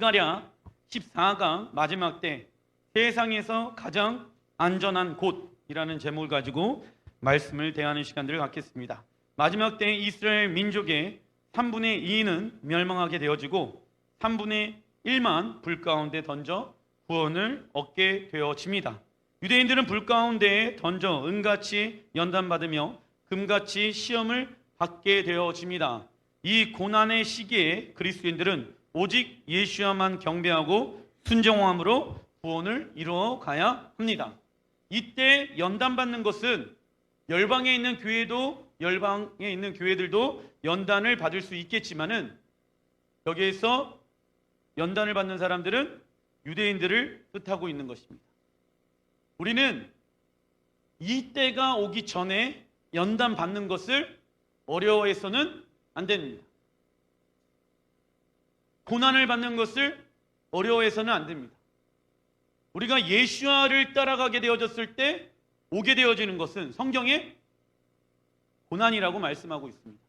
스가랴 14강 마지막 때 세상에서 가장 안전한 곳이라는 제목을 가지고 말씀을 대하는 시간들을 갖겠습니다. 마지막 때 이스라엘 민족의 3분의 2는 멸망하게 되어지고 3분의 1만 불 가운데 던져 구원을 얻게 되어집니다. 유대인들은 불 가운데에 던져 은같이 연단받으며 금같이 시험을 받게 되어집니다. 이 고난의 시기에 그리스도인들은 오직 예수야만 경배하고 순종함으로 구원을 이루어 가야 합니다. 이때 연단받는 것은 열방에 있는 교회들도 연단을 받을 수 있겠지만은 여기에서 연단을 받는 사람들은 유대인들을 뜻하고 있는 것입니다. 우리는 이 때가 오기 전에 연단 받는 것을 어려워해서는 안 됩니다. 고난을 받는 것을 어려워해서는 안 됩니다. 우리가 예수와를 따라가게 되어졌을 때 오게 되어지는 것은 성경에 고난이라고 말씀하고 있습니다.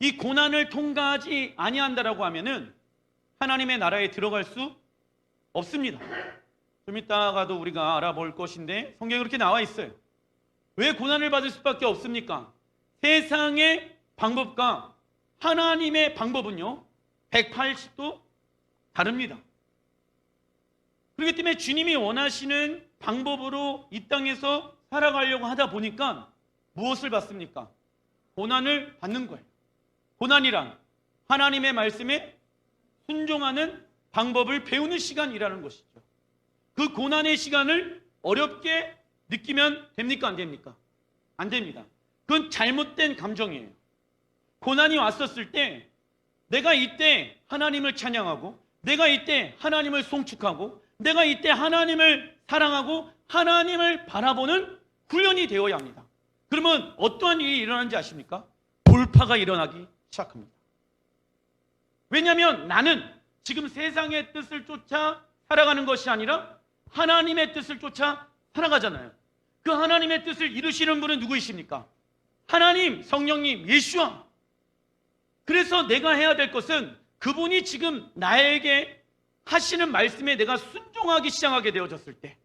이 고난을 통과하지 아니한다라고 하면은 하나님의 나라에 들어갈 수 없습니다. 좀 이따가도 우리가 알아볼 것인데 성경에 그렇게 나와 있어요. 왜 고난을 받을 수밖에 없습니까? 세상의 방법과 하나님의 방법은요 180도 다릅니다. 그렇기 때문에 주님이 원하시는 방법으로 이 땅에서 살아가려고 하다 보니까 무엇을 받습니까? 고난을 받는 거예요. 고난이란 하나님의 말씀에 순종하는 방법을 배우는 시간이라는 것이죠. 그 고난의 시간을 어렵게 느끼면 됩니까? 안 됩니까? 안 됩니다. 그건 잘못된 감정이에요. 고난이 왔었을 때 내가 이때 하나님을 찬양하고 내가 이때 하나님을 송축하고 내가 이때 하나님을 사랑하고 하나님을 바라보는 훈련이 되어야 합니다. 그러면 어떠한 일이 일어나는지 아십니까? 돌파가 일어나기 시작합니다. 왜냐하면 나는 지금 세상의 뜻을 쫓아 살아가는 것이 아니라 하나님의 뜻을 쫓아 살아가잖아요. 그 하나님의 뜻을 이루시는 분은 누구이십니까? 하나님, 성령님, 예수와. 그래서 내가 해야 될 것은 그분이 지금 나에게 하시는 말씀에 내가 순종하기 시작하게 되어졌을 때,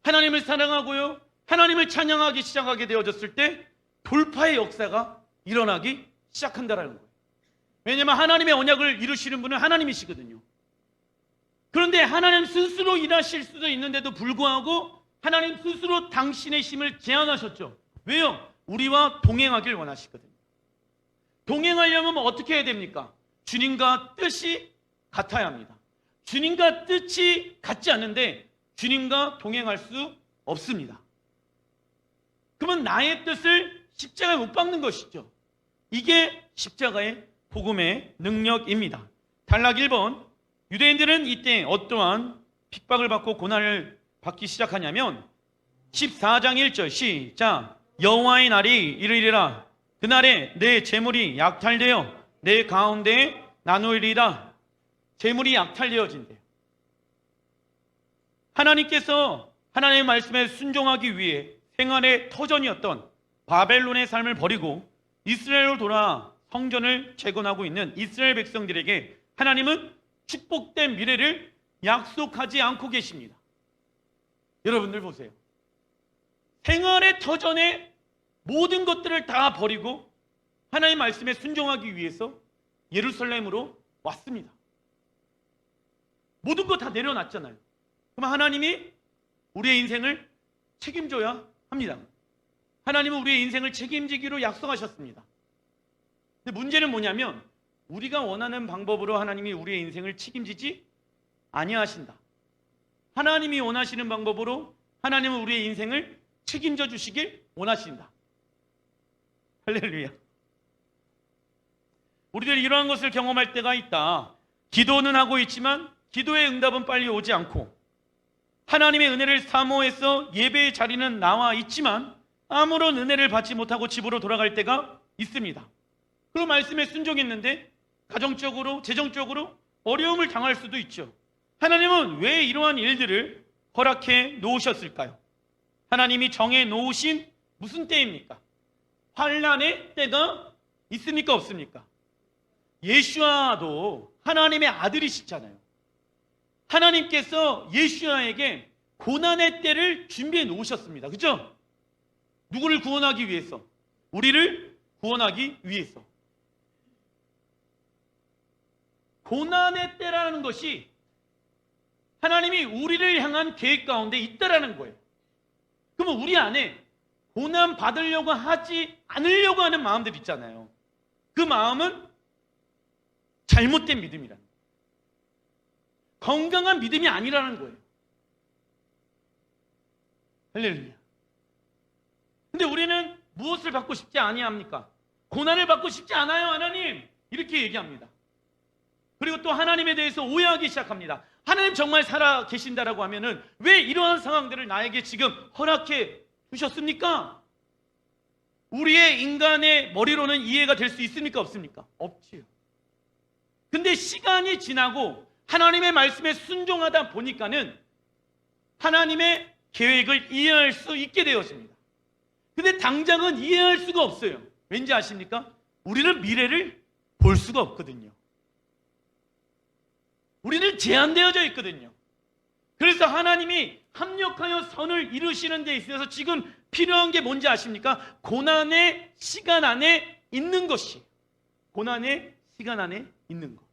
하나님을 사랑하고요 하나님을 찬양하기 시작하게 되어졌을 때 돌파의 역사가 일어나기 시작한다는 거예요. 왜냐하면 하나님의 언약을 이루시는 분은 하나님이시거든요. 그런데 하나님 스스로 일하실 수도 있는데도 불구하고 하나님 스스로 당신의 힘을 제한하셨죠. 왜요? 우리와 동행하길 원하시거든요. 동행하려면 어떻게 해야 됩니까? 주님과 뜻이 같아야 합니다. 주님과 뜻이 같지 않는데 주님과 동행할 수 없습니다. 그러면 나의 뜻을 십자가에 못 박는 것이죠. 이게 십자가의 복음의 능력입니다. 단락 1번, 유대인들은 이때 어떠한 핍박을 받고 고난을 받기 시작하냐면 14장 1절 시작. 여호와의 날이 이르리라. 그날에 내 재물이 약탈되어 내 가운데에 나누리라. 재물이 약탈되어진대요. 하나님께서 하나님의 말씀에 순종하기 위해 생활의 터전이었던 바벨론의 삶을 버리고 이스라엘로 돌아 성전을 재건하고 있는 이스라엘 백성들에게 하나님은 축복된 미래를 약속하지 않고 계십니다. 여러분들 보세요. 생활의 터전에 모든 것들을 다 버리고 하나님의 말씀에 순종하기 위해서 예루살렘으로 왔습니다. 모든 거 다 내려놨잖아요. 그럼 하나님이 우리의 인생을 책임져야 합니다. 하나님은 우리의 인생을 책임지기로 약속하셨습니다. 근데 문제는 뭐냐면 우리가 원하는 방법으로 하나님이 우리의 인생을 책임지지 아니하신다. 하나님이 원하시는 방법으로 하나님은 우리의 인생을 책임져 주시길 원하신다. 할렐루야. 우리들이 이러한 것을 경험할 때가 있다. 기도는 하고 있지만 기도의 응답은 빨리 오지 않고 하나님의 은혜를 사모해서 예배의 자리는 나와 있지만 아무런 은혜를 받지 못하고 집으로 돌아갈 때가 있습니다. 그 말씀에 순종했는데 가정적으로, 재정적으로 어려움을 당할 수도 있죠. 하나님은 왜 이러한 일들을 허락해 놓으셨을까요? 하나님이 정해 놓으신 무슨 때입니까? 환난의 때가 있습니까? 없습니까? 예수와도 하나님의 아들이시잖아요. 하나님께서 예수야에게 고난의 때를 준비해 놓으셨습니다. 그죠? 누구를 구원하기 위해서? 우리를 구원하기 위해서. 고난의 때라는 것이 하나님이 우리를 향한 계획 가운데 있다라는 거예요. 그러면 우리 안에 고난 받으려고 하지 않으려고 하는 마음들 있잖아요. 그 마음은 잘못된 믿음이라는 거예요. 건강한 믿음이 아니라는 거예요. 할렐루야. 근데 우리는 무엇을 받고 싶지 아니합니까? 고난을 받고 싶지 않아요, 하나님. 이렇게 얘기합니다. 그리고 또 하나님에 대해서 오해하기 시작합니다. 하나님 정말 살아 계신다라고 하면은 왜 이러한 상황들을 나에게 지금 허락해 주셨습니까? 우리의 인간의 머리로는 이해가 될 수 있습니까? 없습니까? 없지요. 근데 시간이 지나고 하나님의 말씀에 순종하다 보니까는 하나님의 계획을 이해할 수 있게 되었습니다. 근데 당장은 이해할 수가 없어요. 왠지 아십니까? 우리는 미래를 볼 수가 없거든요. 우리는 제한되어져 있거든요. 그래서 하나님이 합력하여 선을 이루시는 데 있어서 지금 필요한 게 뭔지 아십니까? 고난의 시간 안에 있는 것이. 고난의 시간 안에 있는 것.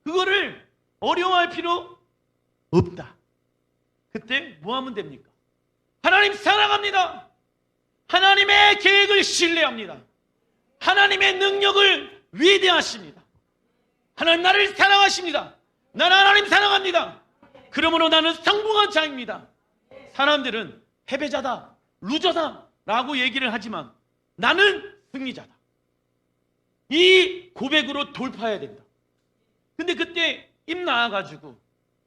그거를 어려워할 필요 없다. 그때 뭐 하면 됩니까? 하나님 사랑합니다. 하나님의 계획을 신뢰합니다. 하나님의 능력을 위대하십니다. 하나님 나를 사랑하십니다. 나는 하나님 사랑합니다. 그러므로 나는 성공한 자입니다. 사람들은 패배자다, 루저다 라고 얘기를 하지만 나는 승리자다. 이 고백으로 돌파해야 된다. 근데 그때 입 나와가지고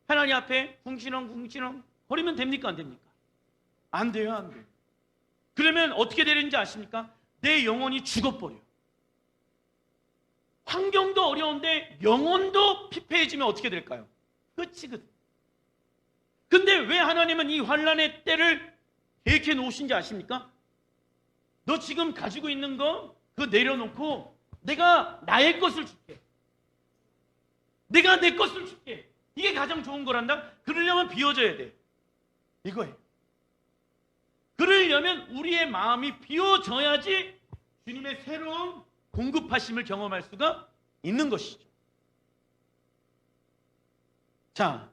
하나님 앞에 궁시렁 거리면 됩니까? 안 됩니까? 안 돼요, 안 돼요. 그러면 어떻게 되는지 아십니까? 내 영혼이 죽어버려요. 환경도 어려운데 영혼도 피폐해지면 어떻게 될까요? 끝이거든. 근데 왜 하나님은 이 환난의 때를 계획해 놓으신지 아십니까? 너 지금 가지고 있는 거 그거 내려놓고 내가 나의 것을 줄게. 내가 내 것을 줄게. 이게 가장 좋은 거란다. 그러려면 비워져야 돼. 이거예요. 그러려면 우리의 마음이 비워져야지 주님의 새로운 공급하심을 경험할 수가 있는 것이죠. 자,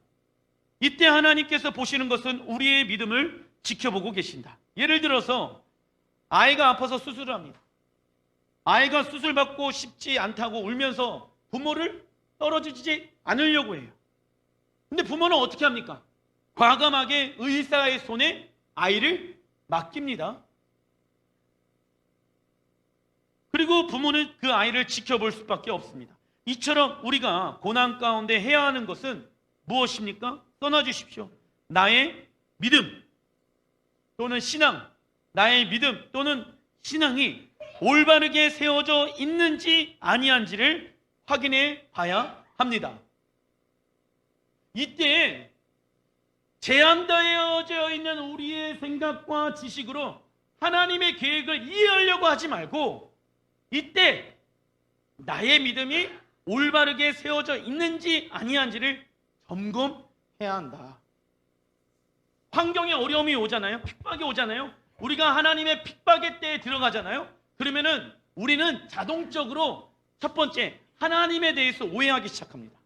이때 하나님께서 보시는 것은 우리의 믿음을 지켜보고 계신다. 예를 들어서 아이가 아파서 수술을 합니다. 아이가 수술받고 싶지 않다고 울면서 부모를 떨어지지 않으려고 해요. 근데 부모는 어떻게 합니까? 과감하게 의사의 손에 아이를 맡깁니다. 그리고 부모는 그 아이를 지켜볼 수밖에 없습니다. 이처럼 우리가 고난 가운데 해야 하는 것은 무엇입니까? 써놔주십시오. 나의 믿음 또는 신앙, 나의 믿음 또는 신앙이 올바르게 세워져 있는지 아니한지를 확인해 봐야 합니다. 이때 제한되어져 있는 우리의 생각과 지식으로 하나님의 계획을 이해하려고 하지 말고 이때 나의 믿음이 올바르게 세워져 있는지 아니한지를 점검해야 한다. 환경에 어려움이 오잖아요. 핍박이 오잖아요. 우리가 하나님의 핍박의 때에 들어가잖아요. 그러면은 우리는 자동적으로 첫 번째 하나님에 대해서 오해하기 시작합니다.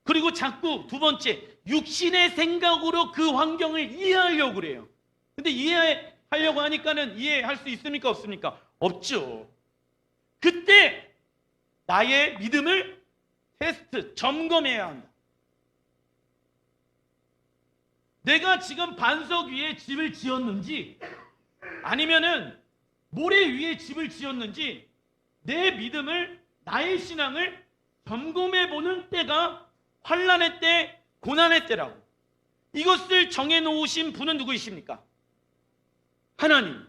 그리고 자꾸 두 번째 육신의 생각으로 그 환경을 이해하려고 그래요. 근데 이해하려고 하니까는 이해할 수 있습니까? 없습니까? 없죠. 그때 나의 믿음을 테스트, 점검해야 한다. 내가 지금 반석 위에 집을 지었는지 아니면은 모래 위에 집을 지었는지 내 믿음을, 나의 신앙을 점검해 보는 때가 환난의 때, 고난의 때라고. 이것을 정해놓으신 분은 누구이십니까? 하나님.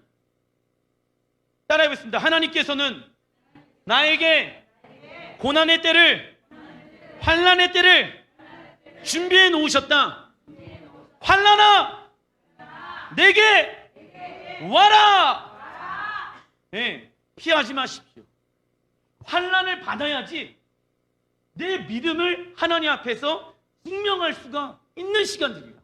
따라해보겠습니다. 하나님께서는 나에게 고난의 때를, 환난의 때를 준비해 놓으셨다. 환난아, 내게 와라. 네, 피하지 마십시오. 환난을 받아야지 내 믿음을 하나님 앞에서 증명할 수가 있는 시간들이야.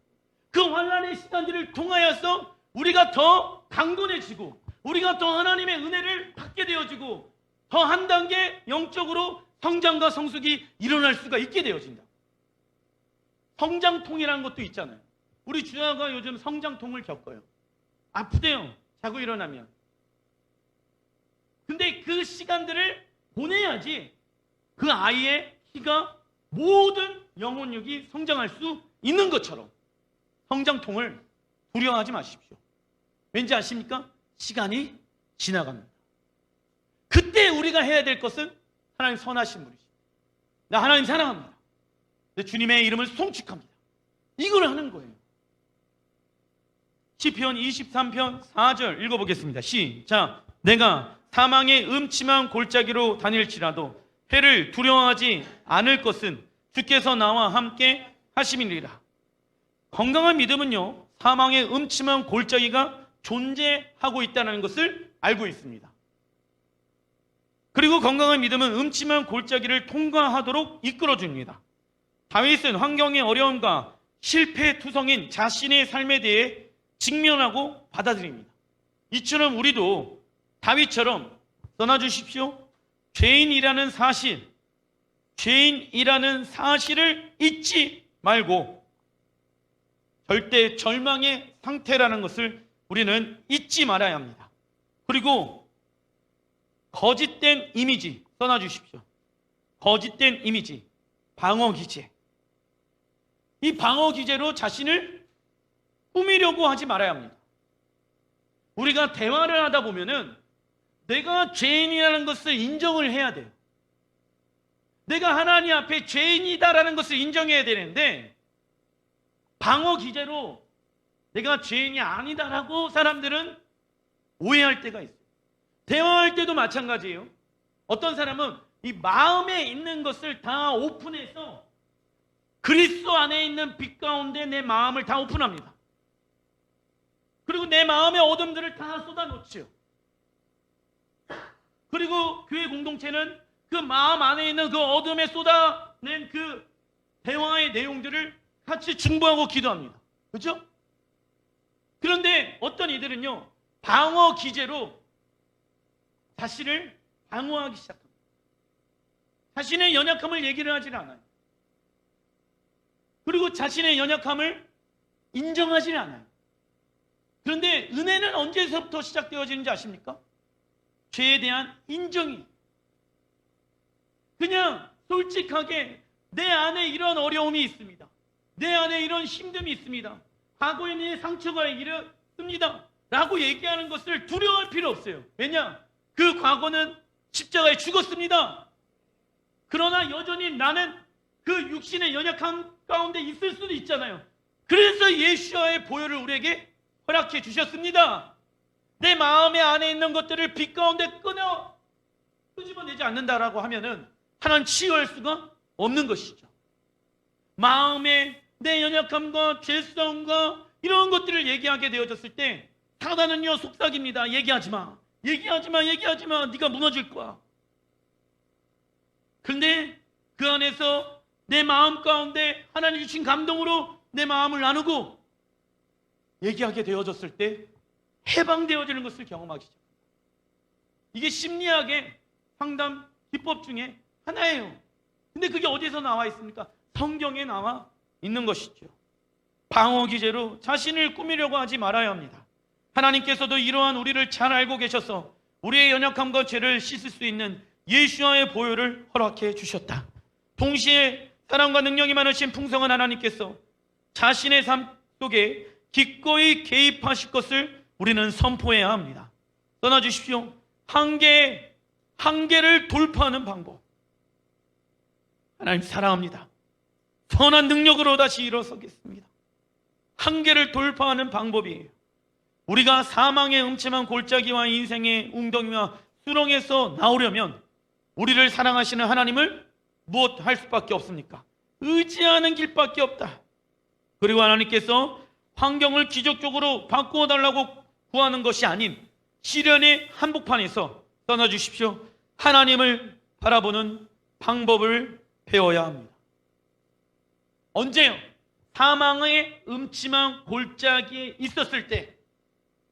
그 환난의 시간들을 통하여서 우리가 더 강건해지고 우리가 더 하나님의 은혜를 받게 되어지고 더 한 단계 영적으로 성장과 성숙이 일어날 수가 있게 되어진다. 성장통이라는 것도 있잖아요. 우리 주야가 요즘 성장통을 겪어요. 아프대요. 자고 일어나면. 근데 그 시간들을 보내야지 그 아이의 키가 모든 영혼력이 성장할 수 있는 것처럼 성장통을 두려워하지 마십시오. 왠지 아십니까? 시간이 지나갑니다. 그때 우리가 해야 될 것은 하나님 선하신 분이십니다. 나 하나님 사랑합니다. 내 주님의 이름을 송축합니다. 이걸 하는 거예요. 시편 23편 4절 읽어보겠습니다. 시작. 내가 사망의 음침한 골짜기로 다닐지라도 해를 두려워하지 않을 것은 주께서 나와 함께 하심이니라. 건강한 믿음은요, 사망의 음침한 골짜기가 존재하고 있다는 것을 알고 있습니다. 그리고 건강한 믿음은 음침한 골짜기를 통과하도록 이끌어줍니다. 다윗은 환경의 어려움과 실패투성인 자신의 삶에 대해 직면하고 받아들입니다. 이처럼 우리도 다윗처럼 떠나주십시오. 죄인이라는 사실을 잊지 말고 절대 절망의 상태라는 것을 우리는 잊지 말아야 합니다. 그리고 거짓된 이미지 떠나주십시오. 거짓된 이미지, 방어기제. 이 방어기제로 자신을 꾸미려고 하지 말아야 합니다. 우리가 대화를 하다 보면은 내가 죄인이라는 것을 인정을 해야 돼요. 내가 하나님 앞에 죄인이다라는 것을 인정해야 되는데 방어 기제로 내가 죄인이 아니다라고 사람들은 오해할 때가 있어요. 대화할 때도 마찬가지예요. 어떤 사람은 이 마음에 있는 것을 다 오픈해서 그리스도 안에 있는 빛 가운데 내 마음을 다 오픈합니다. 그리고 내 마음의 어둠들을 다 쏟아놓지요. 그리고 교회 공동체는 그 마음 안에 있는 그 어둠에 쏟아낸 그 대화의 내용들을 같이 중보하고 기도합니다. 그렇죠? 그런데 어떤 이들은요, 방어 기제로 자신을 방어하기 시작합니다. 자신의 연약함을 얘기를 하지 않아요. 그리고 자신의 연약함을 인정하지 않아요. 그런데 은혜는 언제서부터 시작되어지는지 아십니까? 죄에 대한 인정이. 그냥 솔직하게 내 안에 이런 어려움이 있습니다. 내 안에 이런 힘듦이 있습니다. 과거에 내 상처가 있습니다. 라고 얘기하는 것을 두려워할 필요 없어요. 왜냐? 그 과거는 십자가에 죽었습니다. 그러나 여전히 나는 그 육신의 연약함 가운데 있을 수도 있잖아요. 그래서 예수와의 보혈을 우리에게 허락해 주셨습니다. 내 마음의 안에 있는 것들을 빛 가운데 끄집어내지 않는다라고 하면은 하나님 치유할 수가 없는 것이죠. 마음에 내 연약함과 죄성과 이런 것들을 얘기하게 되어졌을 때 사단은요 속삭입니다. 얘기하지 마. 네가 무너질 거야. 그런데 그 안에서 내 마음 가운데 하나님 주신 감동으로 내 마음을 나누고 얘기하게 되어졌을 때 해방되어지는 것을 경험하기 시작합니다. 이게 심리학의 상담 기법 중에 하나예요. 근데 그게 어디서 나와 있습니까? 성경에 나와 있는 것이죠. 방어 기제로 자신을 꾸미려고 하지 말아야 합니다. 하나님께서도 이러한 우리를 잘 알고 계셔서 우리의 연약함과 죄를 씻을 수 있는 예수와의 보혈을 허락해 주셨다. 동시에 사랑과 능력이 많으신 풍성한 하나님께서 자신의 삶 속에 기꺼이 개입하실 것을 우리는 선포해야 합니다. 떠나주십시오. 한계를 돌파하는 방법. 하나님 사랑합니다. 선한 능력으로 다시 일어서겠습니다. 한계를 돌파하는 방법이에요. 우리가 사망의 음침한 골짜기와 인생의 웅덩이와 수렁에서 나오려면 우리를 사랑하시는 하나님을 무엇 할 수밖에 없습니까? 의지하는 길밖에 없다. 그리고 하나님께서 환경을 기적적으로 바꾸어 달라고 구하는 것이 아닌 시련의 한복판에서 떠나주십시오. 하나님을 바라보는 방법을 배워야 합니다. 언제요? 사망의 음침한 골짜기에 있었을 때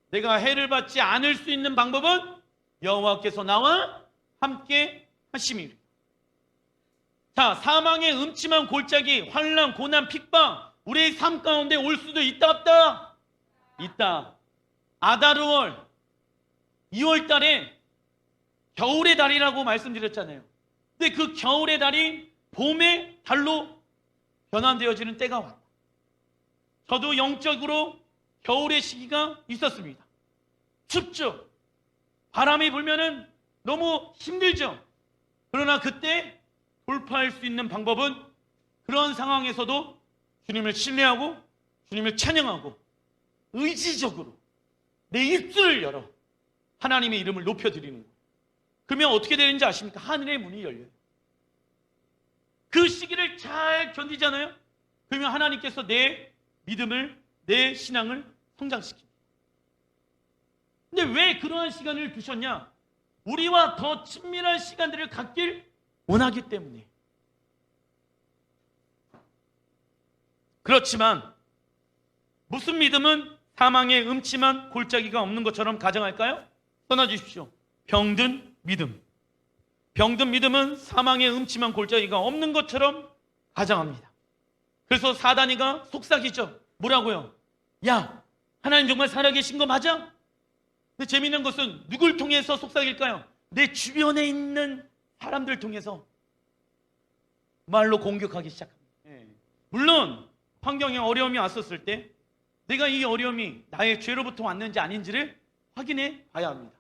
내가 해를 받지 않을 수 있는 방법은 여호와께서 나와 함께 하심이라. 자, 사망의 음침한 골짜기, 환난, 고난, 핍박 우리의 삶 가운데 올 수도 있다 없다? 있다. 아다르월 2월 달에 겨울의 달이라고 말씀드렸잖아요. 근데 그 겨울의 달이 봄의 달로 변환되어지는 때가 왔다. 저도 영적으로 겨울의 시기가 있었습니다. 춥죠. 바람이 불면은 너무 힘들죠. 그러나 그때 돌파할 수 있는 방법은 그런 상황에서도 주님을 신뢰하고 주님을 찬양하고 의지적으로 내 입술을 열어 하나님의 이름을 높여드리는 거예요. 그러면 어떻게 되는지 아십니까? 하늘의 문이 열려요. 그 시기를 잘 견디잖아요. 그러면 하나님께서 내 믿음을, 내 신앙을 성장시킵니다. 근데 왜 그러한 시간을 두셨냐? 우리와 더 친밀한 시간들을 갖길 원하기 때문에. 그렇지만 무슨 믿음은 사망의 음침한 골짜기가 없는 것처럼 가정할까요? 써놔주십시오. 병든 믿음. 병든 믿음은 사망의 음침한 골짜기가 없는 것처럼 가정합니다. 그래서 사단이가 속삭이죠. 뭐라고요? 야, 하나님 정말 살아계신 거 맞아? 근데 재미있는 것은 누굴 통해서 속삭일까요? 내 주변에 있는 사람들 통해서 말로 공격하기 시작합니다. 물론 환경에 어려움이 왔었을 때 내가 이 어려움이 나의 죄로부터 왔는지 아닌지를 확인해 봐야 합니다.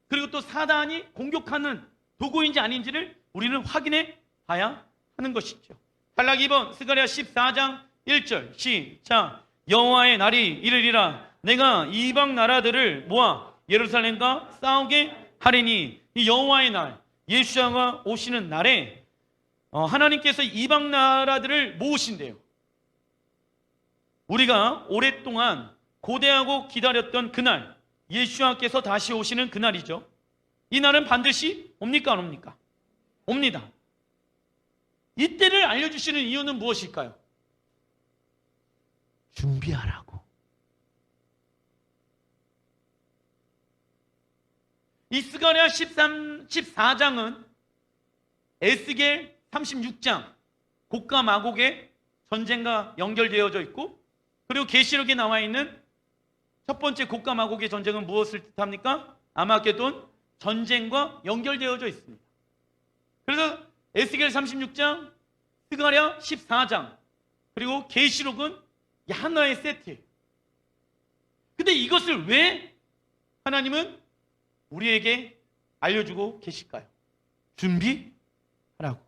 그리고 또 사단이 공격하는 도구인지 아닌지를 우리는 확인해 봐야 하는 것이죠. 탈락 2번 스가랴 14장 1절 시작. 여호와의 날이 이르리라. 내가 이방 나라들을 모아 예루살렘과 싸우게 하리니. 이 여호와의 날, 예수야가 오시는 날에 하나님께서 이방 나라들을 모으신대요. 우리가 오랫동안 고대하고 기다렸던 그날, 예수야께서 다시 오시는 그날이죠. 이 날은 반드시 옵니까 안 옵니까? 옵니다. 이때를 알려주시는 이유는 무엇일까요? 준비하라고. 이 스가랴 14장은 에스겔 36장 곡과 마곡의 전쟁과 연결되어져 있고, 그리고 계시록에 나와 있는 첫 번째 곡과 마곡의 전쟁은 무엇을 뜻합니까? 아마게돈 전쟁과 연결되어져 있습니다. 그래서 에스겔 36장, 스가랴 14장, 그리고 계시록은 하나의 세트. 근데 이것을 왜 하나님은 우리에게 알려주고 계실까요? 준비하라고.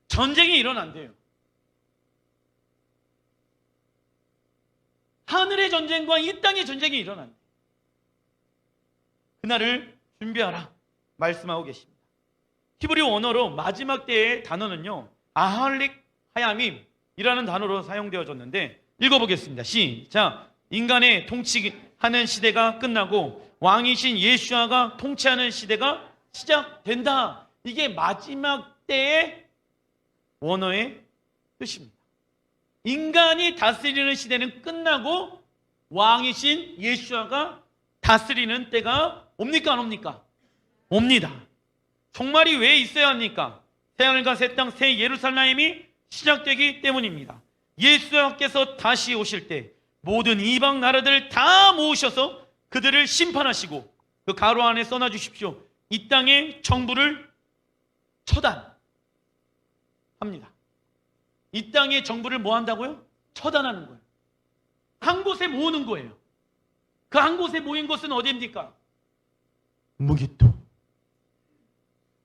전쟁이 일어난대요. 하늘의 전쟁과 이 땅의 전쟁이 일어난대요. 그날을 준비하라 말씀하고 계십니다. 히브리 원어로 마지막 때의 단어는요, 아할릭 하야밈이라는 단어로 사용되어졌는데, 읽어보겠습니다. 시작. 인간의 통치하는 시대가 끝나고 왕이신 예수야가 통치하는 시대가 시작된다. 이게 마지막 때의 원어의 뜻입니다. 인간이 다스리는 시대는 끝나고 왕이신 예수야가 다스리는 때가 옵니까 안 옵니까? 옵니다. 종말이 왜 있어야 합니까? 새하늘과 새 땅, 새 예루살렘이 시작되기 때문입니다. 예수께서 다시 오실 때 모든 이방 나라들을 다 모으셔서 그들을 심판하시고, 그 가로 안에 써놔 주십시오. 이 땅의 정부를 처단합니다. 이 땅의 정부를 뭐 한다고요? 처단하는 거예요. 한 곳에 모으는 거예요. 그 한 곳에 모인 곳은 어디입니까? 무기토.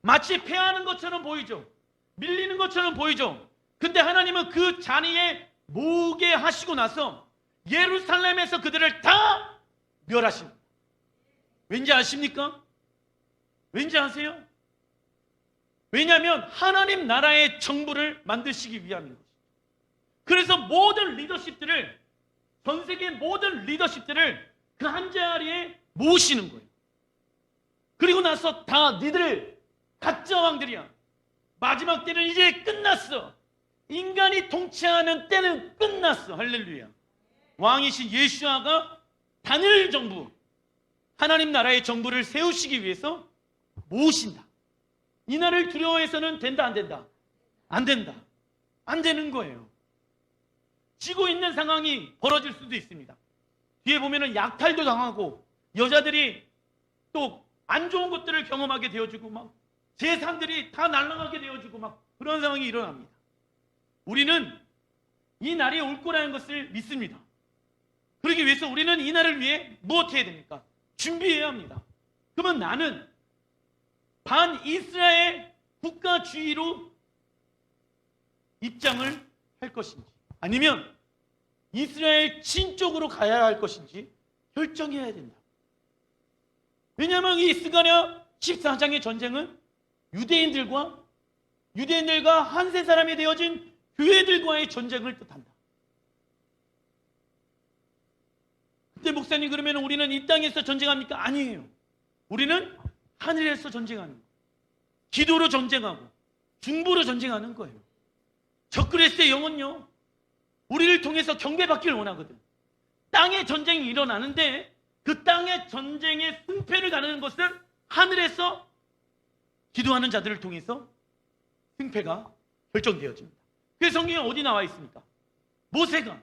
마치 패하는 것처럼 보이죠. 밀리는 것처럼 보이죠. 근데 하나님은 그 자리에 모으게 하시고 나서 예루살렘에서 그들을 다 멸하십니다. 왠지 아십니까? 왠지 아세요? 왜냐하면 하나님 나라의 정부를 만드시기 위함인 것이죠. 그래서 모든 리더십들을, 전 세계 모든 리더십들을 그 한 자리에 모으시는 거예요. 그리고 나서 다 니들 가짜 왕들이야. 마지막 때는 이제 끝났어. 인간이 통치하는 때는 끝났어. 할렐루야. 왕이신 예수아가 단일 정부, 하나님 나라의 정부를 세우시기 위해서 모으신다. 이 날을 두려워해서는 된다, 안 된다? 안 된다. 안 되는 거예요. 지고 있는 상황이 벌어질 수도 있습니다. 뒤에 보면은 약탈도 당하고 여자들이 또 안 좋은 것들을 경험하게 되어지고 막 재산들이 다 날아가게 되어지고 막 그런 상황이 일어납니다. 우리는 이 날이 올 거라는 것을 믿습니다. 그러기 위해서 우리는 이 날을 위해 무엇해야 됩니까? 준비해야 합니다. 그러면 나는 반 이스라엘 국가주의로 입장을 할 것인지 아니면 이스라엘 친쪽으로 가야 할 것인지 결정해야 된다. 왜냐하면 이 스가랴 14장의 전쟁은 유대인들과 한 세 사람이 되어진 교회들과의 전쟁을 뜻한다. 근데 목사님, 그러면 우리는 이 땅에서 전쟁합니까? 아니에요. 우리는 하늘에서 전쟁하는 거예요. 기도로 전쟁하고 중보로 전쟁하는 거예요. 적그리스도의 영혼요, 우리를 통해서 경배받기를 원하거든. 땅의 전쟁이 일어나는데 그 땅의 전쟁의 승패를 가르는 것은 하늘에서 기도하는 자들을 통해서 승패가 결정되어집니다. 그래서 성경에 어디 나와 있습니까? 모세가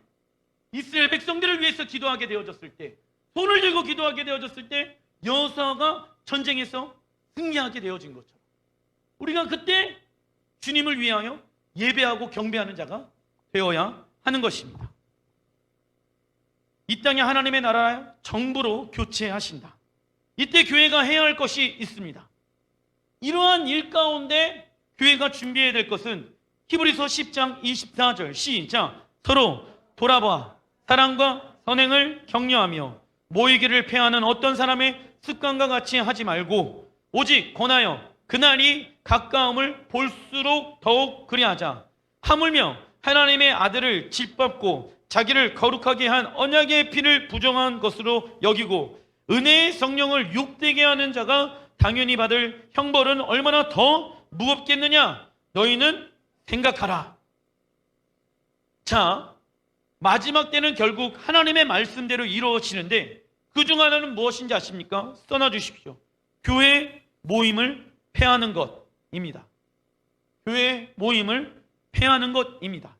이스라엘 백성들을 위해서 기도하게 되어졌을 때, 손을 들고 기도하게 되어졌을 때 여호수아가 전쟁에서 승리하게 되어진 것처럼 우리가 그때 주님을 위하여 예배하고 경배하는 자가 되어야 하는 것입니다. 이 땅에 하나님의 나라 정부로 교체하신다. 이때 교회가 해야 할 것이 있습니다. 이러한 일 가운데 교회가 준비해야 될 것은 히브리서 10장 24절 시작. 서로 돌아봐 사랑과 선행을 격려하며 모이기를 패하는 어떤 사람의 습관과 같이 하지 말고 오직 권하여 그날이 가까움을 볼수록 더욱 그리하자. 하물며 하나님의 아들을 짓밟고 자기를 거룩하게 한 언약의 피를 부정한 것으로 여기고 은혜의 성령을 욕되게 하는 자가 당연히 받을 형벌은 얼마나 더 무겁겠느냐. 너희는 생각하라. 자, 마지막 때는 결국 하나님의 말씀대로 이루어지는데 그 중 하나는 무엇인지 아십니까? 써놔주십시오. 교회 모임을 폐하는 것입니다. 교회 모임을 폐하는 것입니다.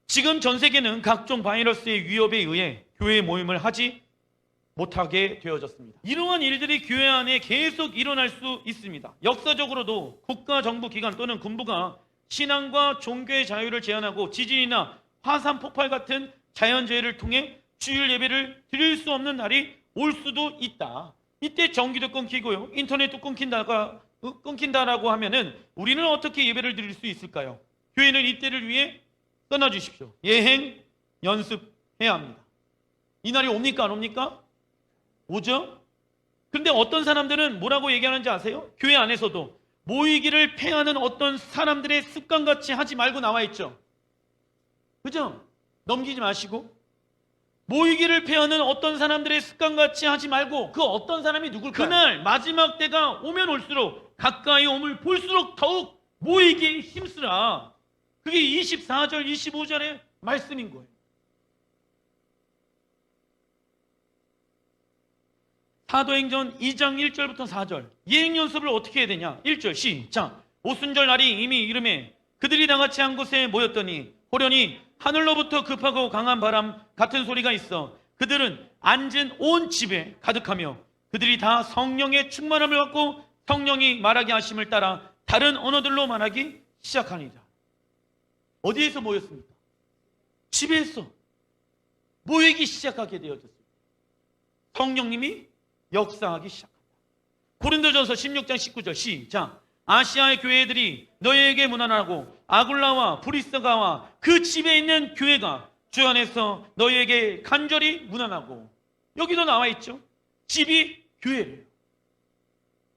지금 전 세계는 각종 바이러스의 위협에 의해 교회 모임을 하지 못하게 되어졌습니다. 이러한 일들이 교회 안에 계속 일어날 수 있습니다. 역사적으로도 국가, 정부, 기관 또는 군부가 신앙과 종교의 자유를 제한하고 지진이나 화산 폭발 같은 자연재해를 통해 주일 예배를 드릴 수 없는 날이 올 수도 있다. 이때 전기도 끊기고요, 인터넷도 끊긴다라고 하면은 우리는 어떻게 예배를 드릴 수 있을까요? 교회는 이때를 위해 떠나주십시오. 예행 연습해야 합니다. 이 날이 옵니까 안 옵니까? 오죠? 그런데 어떤 사람들은 뭐라고 얘기하는지 아세요? 교회 안에서도 모이기를 폐하는 어떤 사람들의 습관같이 하지 말고 나와 있죠. 그죠? 넘기지 마시고 모이기를 폐하는 어떤 사람들의 습관같이 하지 말고, 그 어떤 사람이 누굴까요? 그날 마지막 때가 오면 올수록 가까이 오면 볼수록 더욱 모이기에 힘쓰라. 그게 24절 25절의 말씀인 거예요. 사도행전 2장 1절부터 4절 예행연습을 어떻게 해야 되냐? 1절 시작. 오순절 날이 이미 이름에 그들이 다같이 한 곳에 모였더니 호련히 하늘로부터 급하고 강한 바람 같은 소리가 있어 그들은 앉은 온 집에 가득하며 그들이 다 성령의 충만함을 받고 성령이 말하게 하심을 따라 다른 언어들로 말하기 시작하니라. 어디에서 모였습니까? 집에서 모이기 시작하게 되어졌습니다. 성령님이 역사하기 시작합니다. 고린도전서 16장 19절 시작. 아시아의 교회들이 너희에게 문안하고 아굴라와 브리스가와 그 집에 있는 교회가 주 안에서 너희에게 간절히 문안하고. 여기도 나와 있죠. 집이 교회예요.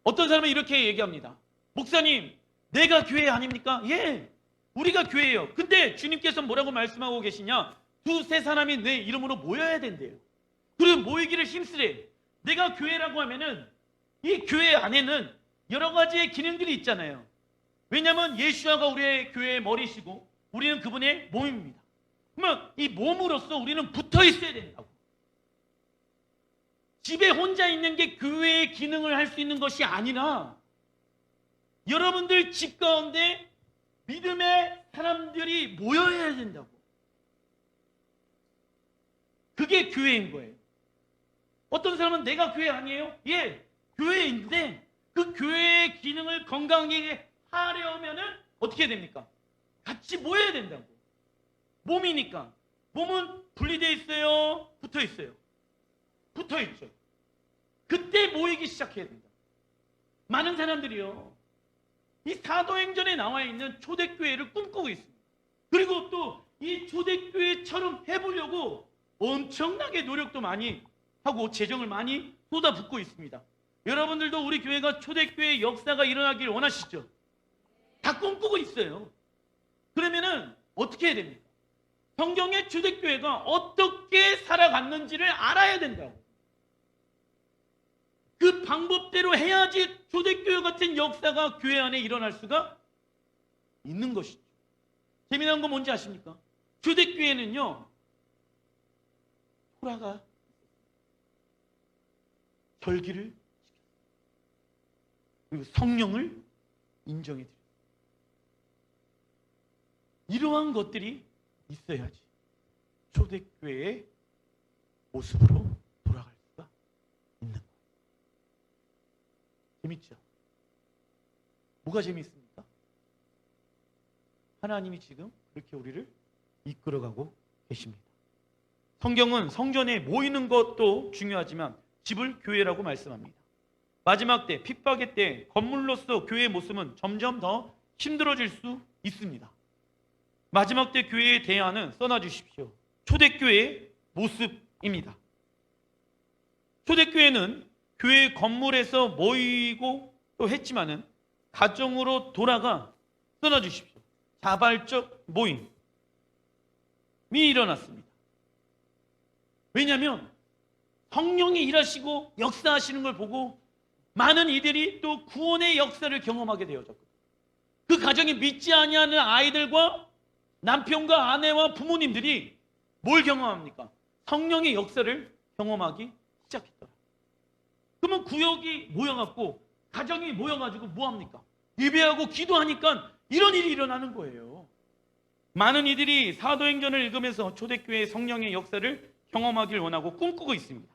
어떤 사람은 이렇게 얘기합니다. 목사님, 내가 교회 아닙니까? 예, 우리가 교회예요. 근데 주님께서 뭐라고 말씀하고 계시냐? 두세 사람이 내 이름으로 모여야 된대요. 그리고 모이기를 힘쓰래. 내가 교회라고 하면은 이 교회 안에는 여러 가지의 기능들이 있잖아요. 왜냐하면 예수와가 우리의 교회의 머리시고 우리는 그분의 몸입니다. 그러면 이 몸으로서 우리는 붙어 있어야 된다고. 집에 혼자 있는 게 교회의 기능을 할 수 있는 것이 아니라 여러분들 집 가운데 믿음의 사람들이 모여야 된다고. 그게 교회인 거예요. 어떤 사람은 내가 교회 아니에요? 예, 교회인데 그 교회의 기능을 건강하게 하려면은 어떻게 됩니까? 같이 모여야 된다고. 몸이니까. 몸은 분리되어 있어요? 붙어 있어요? 붙어 있죠. 그때 모이기 시작해야 된다. 많은 사람들이요, 이 사도행전에 나와 있는 초대교회를 꿈꾸고 있습니다. 그리고 또 이 초대교회처럼 해보려고 엄청나게 노력도 많이 하고 재정을 많이 쏟아붓고 있습니다. 여러분들도 우리 교회가 초대교회 역사가 일어나길 원하시죠? 다 꿈꾸고 있어요. 그러면은 어떻게 해야 됩니까? 성경의 초대교회가 어떻게 살아갔는지를 알아야 된다고. 그 방법대로 해야지 초대교회 같은 역사가 교회 안에 일어날 수가 있는 것이죠. 재미난 건 뭔지 아십니까? 초대교회는요, 토라가 절기를 지켰어요. 그리고 성령을 인정해 드려요. 이러한 것들이 있어야지 초대교회의 모습으로 돌아갈 수가 있는 거예요. 재밌죠? 뭐가 재미있습니까? 하나님이 지금 그렇게 우리를 이끌어가고 계십니다. 성경은 성전에 모이는 것도 중요하지만 집을 교회라고 말씀합니다. 마지막 때, 핍박의 때 건물로서 교회의 모습은 점점 더 힘들어질 수 있습니다. 마지막 때 교회의 대안은 써놔주십시오. 초대교회의 모습입니다. 초대교회는 교회 건물에서 모이고 또 했지만은 가정으로 돌아가 써놔주십시오. 자발적 모임이 일어났습니다. 왜냐하면 성령이 일하시고 역사하시는 걸 보고 많은 이들이 또 구원의 역사를 경험하게 되어졌고, 그 가정이 믿지 아니하는 아이들과 남편과 아내와 부모님들이 뭘 경험합니까? 성령의 역사를 경험하기 시작했더라. 그러면 구역이 모여갖고 가정이 모여가지고 뭐합니까? 예배하고 기도하니까 이런 일이 일어나는 거예요. 많은 이들이 사도행전을 읽으면서 초대교회의 성령의 역사를 경험하길 원하고 꿈꾸고 있습니다.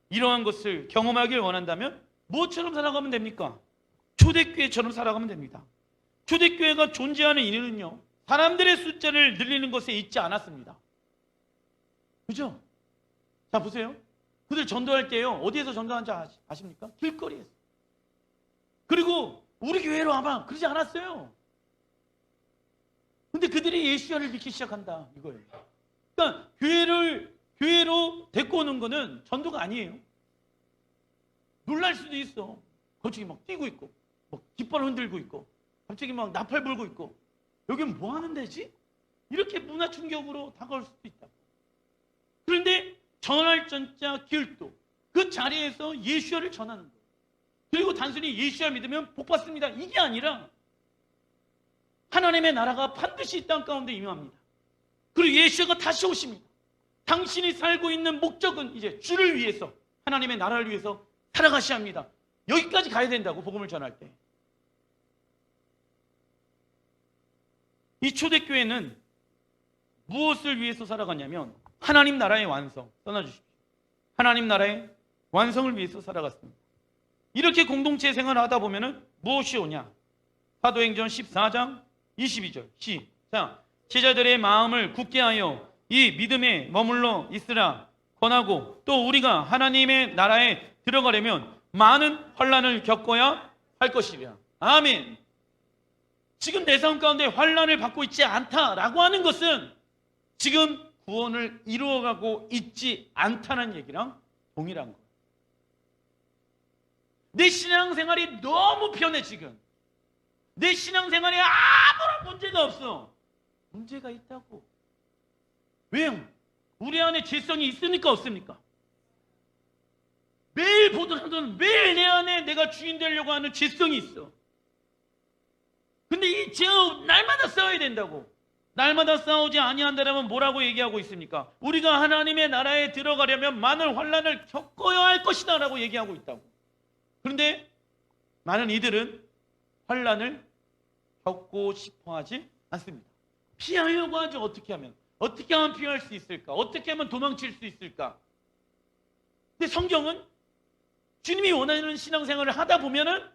이러한 것을 경험하길 원한다면 뭐처럼 살아가면 됩니까? 초대교회처럼 살아가면 됩니다. 초대교회가 존재하는 이유는요, 사람들의 숫자를 늘리는 것에 있지 않았습니다. 그죠? 자, 보세요. 그들 전도할 때요, 어디에서 전도하는지 아십니까? 길거리에서. 그리고 우리 교회로 와봐, 그러지 않았어요. 근데 그들이 예수를 믿기 시작한다, 이거예요. 그러니까 교회로 데리고 오는 거는 전도가 아니에요. 놀랄 수도 있어. 갑자기 막 뛰고 있고, 막 깃발 흔들고 있고, 갑자기 막 나팔 불고 있고, 여긴 뭐 하는 데지? 이렇게 문화 충격으로 다가올 수도 있다. 그런데 전할 전자 길도, 그 자리에서 예수를 전하는 거예요. 그리고 단순히 예수를 믿으면 복 받습니다, 이게 아니라 하나님의 나라가 반드시 이 땅 가운데 임합니다. 그리고 예수가 다시 오십니다. 당신이 살고 있는 목적은 이제 주를 위해서, 하나님의 나라를 위해서 살아가셔야 합니다. 여기까지 가야 된다고, 복음을 전할 때. 이 초대교회는 무엇을 위해서 살아갔냐면 하나님 나라의 완성, 써놔주십시오. 하나님 나라의 완성을 위해서 살아갔습니다. 이렇게 공동체 생활을 하다 보면 무엇이 오냐? 사도행전 14장 22절 시작. 제자들의 마음을 굳게 하여 이 믿음에 머물러 있으라 권하고, 또 우리가 하나님의 나라에 들어가려면 많은 환난을 겪어야 할 것이랴. 아멘. 지금 내 삶 가운데 환난을 받고 있지 않다라고 하는 것은 지금 구원을 이루어가고 있지 않다는 얘기랑 동일한 거예요. 내 신앙생활이 너무 편해. 지금 내 신앙생활에 아무런 문제가 없어. 문제가 있다고. 왜요? 우리 안에 죄성이 있습니까, 없습니까? 매일 보더라도 매일 내 안에 내가 주인 되려고 하는 죄성이 있어. 근데 이 죄와 날마다 싸워야 된다고. 날마다 싸우지 아니한다면 뭐라고 얘기하고 있습니까? 우리가 하나님의 나라에 들어가려면 많은 환난을 겪어야 할 것이다 라고 얘기하고 있다고. 그런데 많은 이들은 환난을 겪고 싶어 하지 않습니다. 피하려고 하죠. 어떻게 하면 피할 수 있을까? 어떻게 하면 도망칠 수 있을까? 근데 성경은 주님이 원하는 신앙생활을 하다 보면은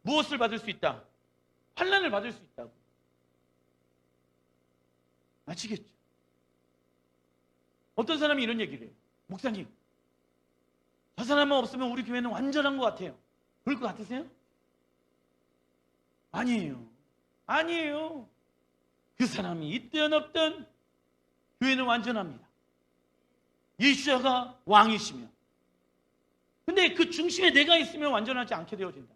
무엇을 받을 수 있다? 환난을 받을 수 있다고. 아시겠죠? 어떤 사람이 이런 얘기를 해요. 목사님, 저 사람만 없으면 우리 교회는 완전한 것 같아요. 그럴 것 같으세요? 아니에요. 아니에요. 그 사람이 있든 없든 교회는 완전합니다. 예수가 왕이시며. 근데 그 중심에 내가 있으면 완전하지 않게 되어진다.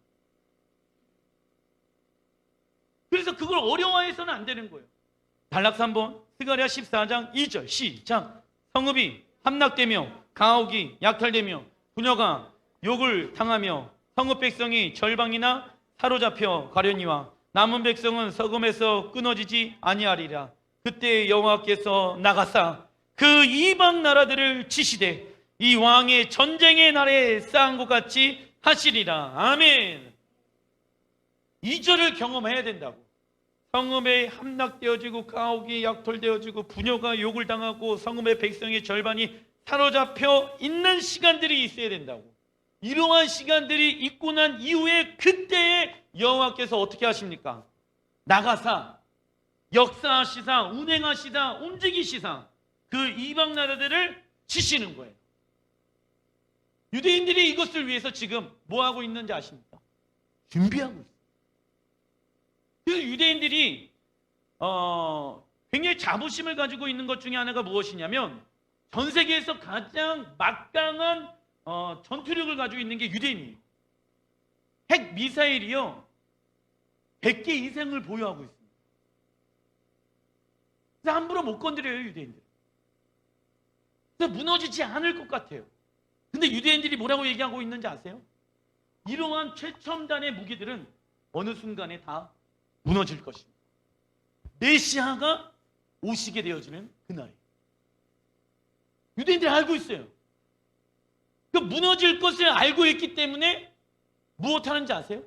그래서 그걸 어려워해서는 안 되는 거예요. 단락서 한번 스가랴 14장 2절 시작. 성읍이 함락되며 가옥이 약탈되며 부녀가 욕을 당하며 성읍 백성이 절방이나 사로잡혀 가려니와 남은 백성은 서금에서 끊어지지 아니하리라. 그때 여호와께서 나가사 그 이방 나라들을 치시되 이 왕의 전쟁의 날에 쌓은 것 같이 하시리라. 아멘. 2절을 경험해야 된다고. 성읍에 함락되어지고 가옥이 약탈되어지고 부녀가 욕을 당하고 성읍의 백성의 절반이 사로잡혀 있는 시간들이 있어야 된다고. 이러한 시간들이 있고 난 이후에 그때에 여호와께서 어떻게 하십니까? 나가사 역사하시사 운행하시다 움직이시사 그 이방 나라들을 치시는 거예요. 유대인들이 이것을 위해서 지금 뭐 하고 있는지 아십니까? 준비하고 있어요. 그 유대인들이 굉장히 자부심을 가지고 있는 것 중에 하나가 무엇이냐면 전 세계에서 가장 막강한 전투력을 가지고 있는 게 유대인이에요. 핵 미사일이요 100개 이상을 보유하고 있습니다. 그래서 함부로 못 건드려요, 유대인들. 그래서 무너지지 않을 것 같아요. 근데 유대인들이 뭐라고 얘기하고 있는지 아세요? 이러한 최첨단의 무기들은 어느 순간에 다 무너질 것입니다. 메시아가 오시게 되어지는 그날에 유대인들이 알고 있어요. 그 무너질 것을 알고 있기 때문에 무엇 하는지 아세요?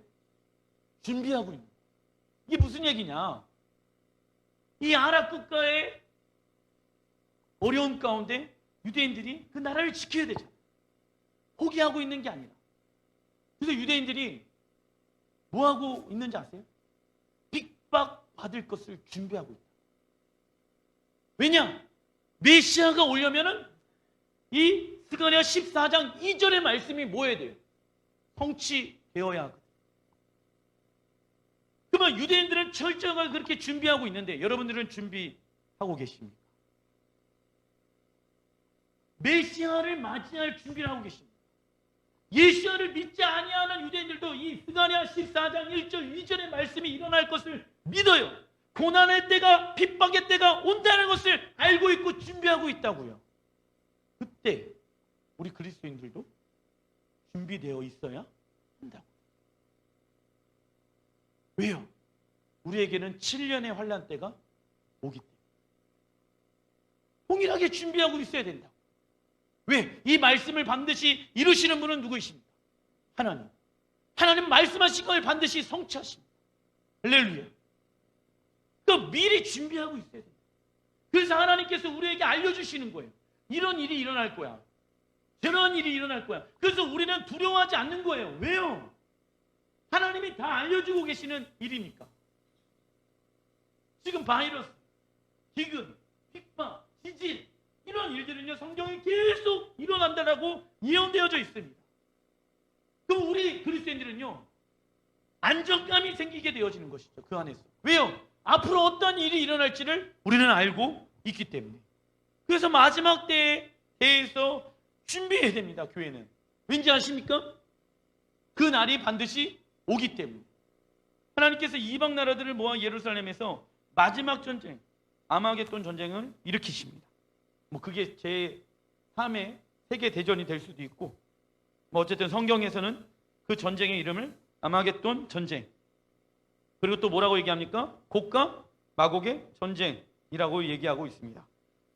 준비하고 있는 거예요. 이게 무슨 얘기냐? 이 아랍 국가의 어려움 가운데 유대인들이 그 나라를 지켜야 되잖아요. 포기하고 있는 게 아니라. 그래서 유대인들이 뭐 하고 있는지 아세요? 핍박받을 것을 준비하고 있다. 왜냐? 메시아가 오려면은 이 스가랴 14장 2절의 말씀이 뭐 해야 돼요? 성취되어야 하거든요. 그러면 유대인들은 철저하게 그렇게 준비하고 있는데 여러분들은 준비하고 계십니까? 메시아를 맞이할 준비를 하고 계십니다. 예수를 믿지 아니하는 유대인들도 이 스가랴 14장 1절 2절의 말씀이 일어날 것을 믿어요. 고난의 때가 핍박의 때가 온다는 것을 알고 있고 준비하고 있다고요. 그때 우리 그리스도인들도 준비되어 있어야 한다고. 왜요? 우리에게는 7년의 환난 때가 오기 때문에 동일하게 준비하고 있어야 된다. 왜? 이 말씀을 반드시 이루시는 분은 누구이십니까? 하나님. 하나님 말씀하신 걸 반드시 성취하십니다. 할렐루야. 또 미리 준비하고 있어야 됩니다. 그래서 하나님께서 우리에게 알려주시는 거예요. 이런 일이 일어날 거야. 저런 일이 일어날 거야. 그래서 우리는 두려워하지 않는 거예요. 왜요? 하나님이 다 알려주고 계시는 일이니까. 지금 바이러스, 기근, 핍박, 지진 이런 일들은요 성경이 계속 일어난다라고 예언되어져 있습니다. 그럼 우리 그리스도인들은요 안정감이 생기게 되어지는 것이죠. 그 안에서. 왜요? 앞으로 어떤 일이 일어날지를 우리는 알고 있기 때문에. 그래서 마지막 때에 대해서 준비해야 됩니다. 교회는. 왠지 아십니까? 그 날이 반드시 오기 때문에. 하나님께서 이방 나라들을 모아 예루살렘에서 마지막 전쟁, 아마겟돈 전쟁을 일으키십니다. 뭐 그게 제 3의 세계 대전이 될 수도 있고 뭐 어쨌든 성경에서는 그 전쟁의 이름을 아마겟돈 전쟁, 그리고 또 뭐라고 얘기합니까? 곡과 마곡의 전쟁이라고 얘기하고 있습니다.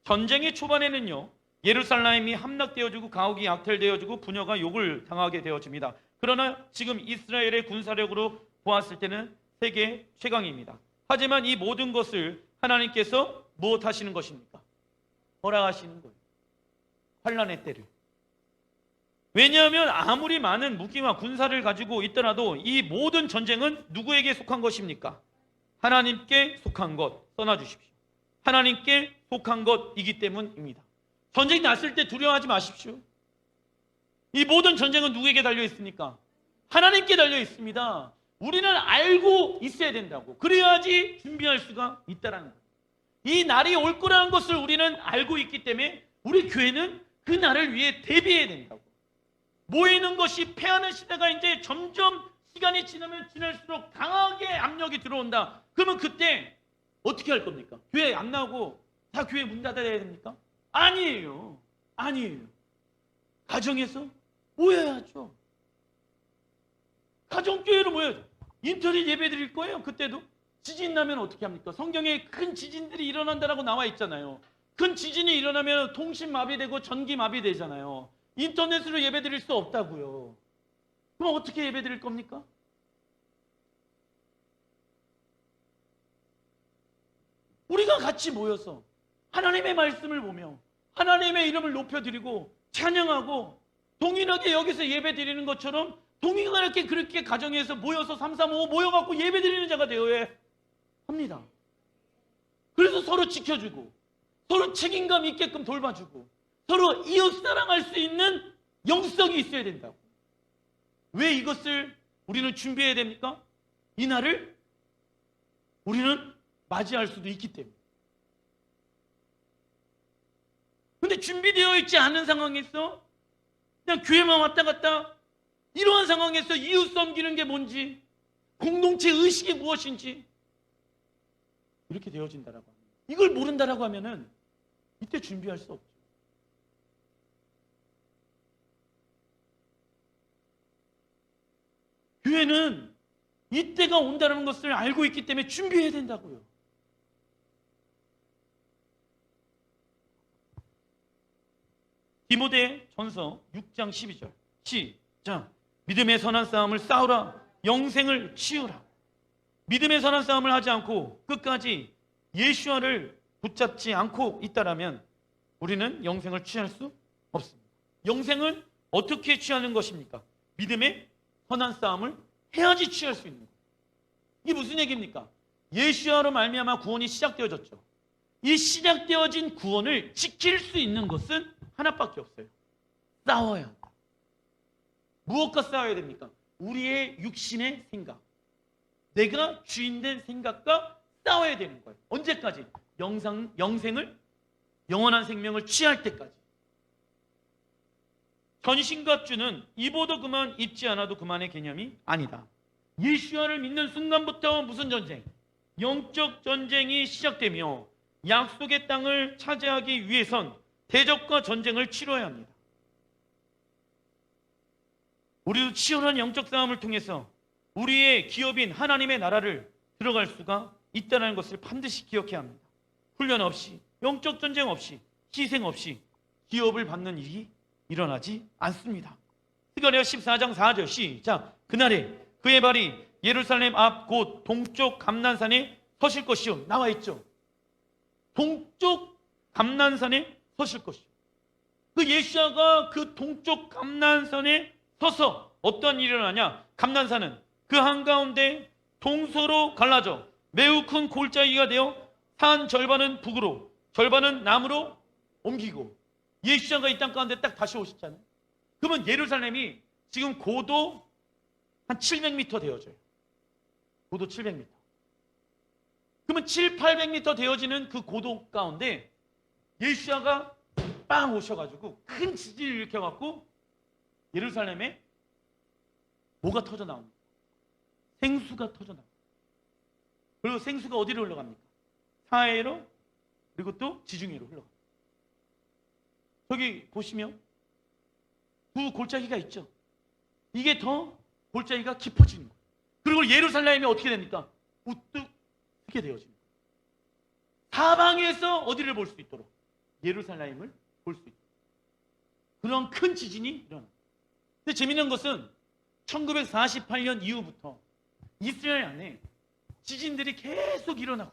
전쟁의 초반에는요, 예루살렘이 함락되어지고 가옥이 약탈되어지고 부녀가 욕을 당하게 되어집니다. 그러나 지금 이스라엘의 군사력으로 보았을 때는 세계 최강입니다. 하지만 이 모든 것을 하나님께서 무엇하시는 것입니까? 허락하시는 거예요. 환란의 때를. 왜냐하면 아무리 많은 무기와 군사를 가지고 있더라도 이 모든 전쟁은 누구에게 속한 것입니까? 하나님께 속한 것. 써놔주십시오. 하나님께 속한 것이기 때문입니다. 전쟁이 났을 때 두려워하지 마십시오. 이 모든 전쟁은 누구에게 달려 있습니까? 하나님께 달려 있습니다. 우리는 알고 있어야 된다고. 그래야지 준비할 수가 있다라는 거예요. 이 날이 올 거라는 것을 우리는 알고 있기 때문에 우리 교회는 그 날을 위해 대비해야 된다고. 모이는 것이 패하는 시대가 이제 점점 시간이 지나면 지날수록 강하게 압력이 들어온다. 그러면 그때 어떻게 할 겁니까? 교회 안 나오고 다 교회 문 닫아야 됩니까? 아니에요. 아니에요. 가정에서 모여야죠. 가정교회로 모여야죠. 인터넷 예배 드릴 거예요. 그때도 지진 나면 어떻게 합니까? 성경에 큰 지진들이 일어난다라고 나와 있잖아요. 큰 지진이 일어나면 통신 마비되고 전기 마비되잖아요. 인터넷으로 예배 드릴 수 없다고요. 그럼 어떻게 예배 드릴 겁니까? 우리가 같이 모여서 하나님의 말씀을 보며 하나님의 이름을 높여드리고 찬양하고 동일하게 여기서 예배 드리는 것처럼 동일하게 그렇게 가정에서 모여서 335 모여갖고 예배 드리는 자가 되어야 합니다. 그래서 서로 지켜주고 서로 책임감 있게끔 돌봐주고 서로 이웃 사랑할 수 있는 영성이 있어야 된다고. 왜 이것을 우리는 준비해야 됩니까? 이 날을 우리는 맞이할 수도 있기 때문에. 근데 준비되어 있지 않은 상황에서 그냥 교회만 왔다 갔다, 이러한 상황에서 이웃 섬기는 게 뭔지, 공동체 의식이 무엇인지 이렇게 되어진다라고 합니다. 이걸 모른다라고 하면은 이때 준비할 수 없죠. 교회는 이때가 온다는 것을 알고 있기 때문에 준비해야 된다고요. 디모데 전서 6장 12절 시작. 믿음의 선한 싸움을 싸우라. 영생을 치우라. 믿음의 선한 싸움을 하지 않고 끝까지 예수와를 붙잡지 않고 있다라면 우리는 영생을 취할 수 없습니다. 영생을 어떻게 취하는 것입니까? 믿음의 선한 싸움을 해야지 취할 수 있는 거예요. 이게 무슨 얘기입니까? 예수와로 말미암아 구원이 시작되어졌죠. 이 시작되어진 구원을 지킬 수 있는 것은 하나밖에 없어요. 싸워야 한다. 무엇과 싸워야 됩니까? 우리의 육신의 생각, 내가 주인된 생각과 싸워야 되는 거예요. 언제까지? 영생을, 영원한 생명을 취할 때까지. 전신갑주는 입어도 그만, 입지 않아도 그만의 개념이 아니다. 예수와를 믿는 순간부터 무슨 전쟁? 영적 전쟁이 시작되며 약속의 땅을 차지하기 위해선 대적과 전쟁을 치러야 합니다. 우리도 치열한 영적 싸움을 통해서 우리의 기업인 하나님의 나라를 들어갈 수가 있다는 것을 반드시 기억해야 합니다. 훈련 없이, 영적 전쟁 없이, 희생 없이 기업을 받는 일이 일어나지 않습니다. 스가랴 14장 4절 시작. 그날에 그의 발이 예루살렘 앞 곧 동쪽 감난산에 서실 것이요. 나와 있죠. 동쪽 감난산에 서실 것이요. 그 예수야가 그 동쪽 감난산에 서서 어떤 일이 일어나냐? 감난산은 그 한가운데 동서로 갈라져 매우 큰 골짜기가 되어 산 절반은 북으로 절반은 남으로 옮기고, 예수야가 이 땅 가운데 딱 다시 오셨잖아요. 그러면 예루살렘이 지금 고도 한 700m 되어져요. 고도 700m. 그러면 7, 800m 되어지는 그 고도 가운데 예수야가 빵 오셔가지고 큰 지진을 일으켜갖고 예루살렘에 뭐가 터져 나옵니까? 생수가 터져 나옵니다. 그리고 생수가 어디로 흘러갑니까? 사해로, 그리고 또 지중해로 흘러갑니다. 저기 보시면 두 골짜기가 있죠. 이게 더 골짜기가 깊어지는 거예요. 그리고 예루살렘이 어떻게 됩니까? 우뚝 서게 되어지는 거예요. 사방에서 어디를 볼 수 있도록? 예루살렘을 볼 수 있도록. 그런 큰 지진이 일어납니다. 근데 재미있는 것은 1948년 이후부터 이스라엘 안에 지진들이 계속 일어나고,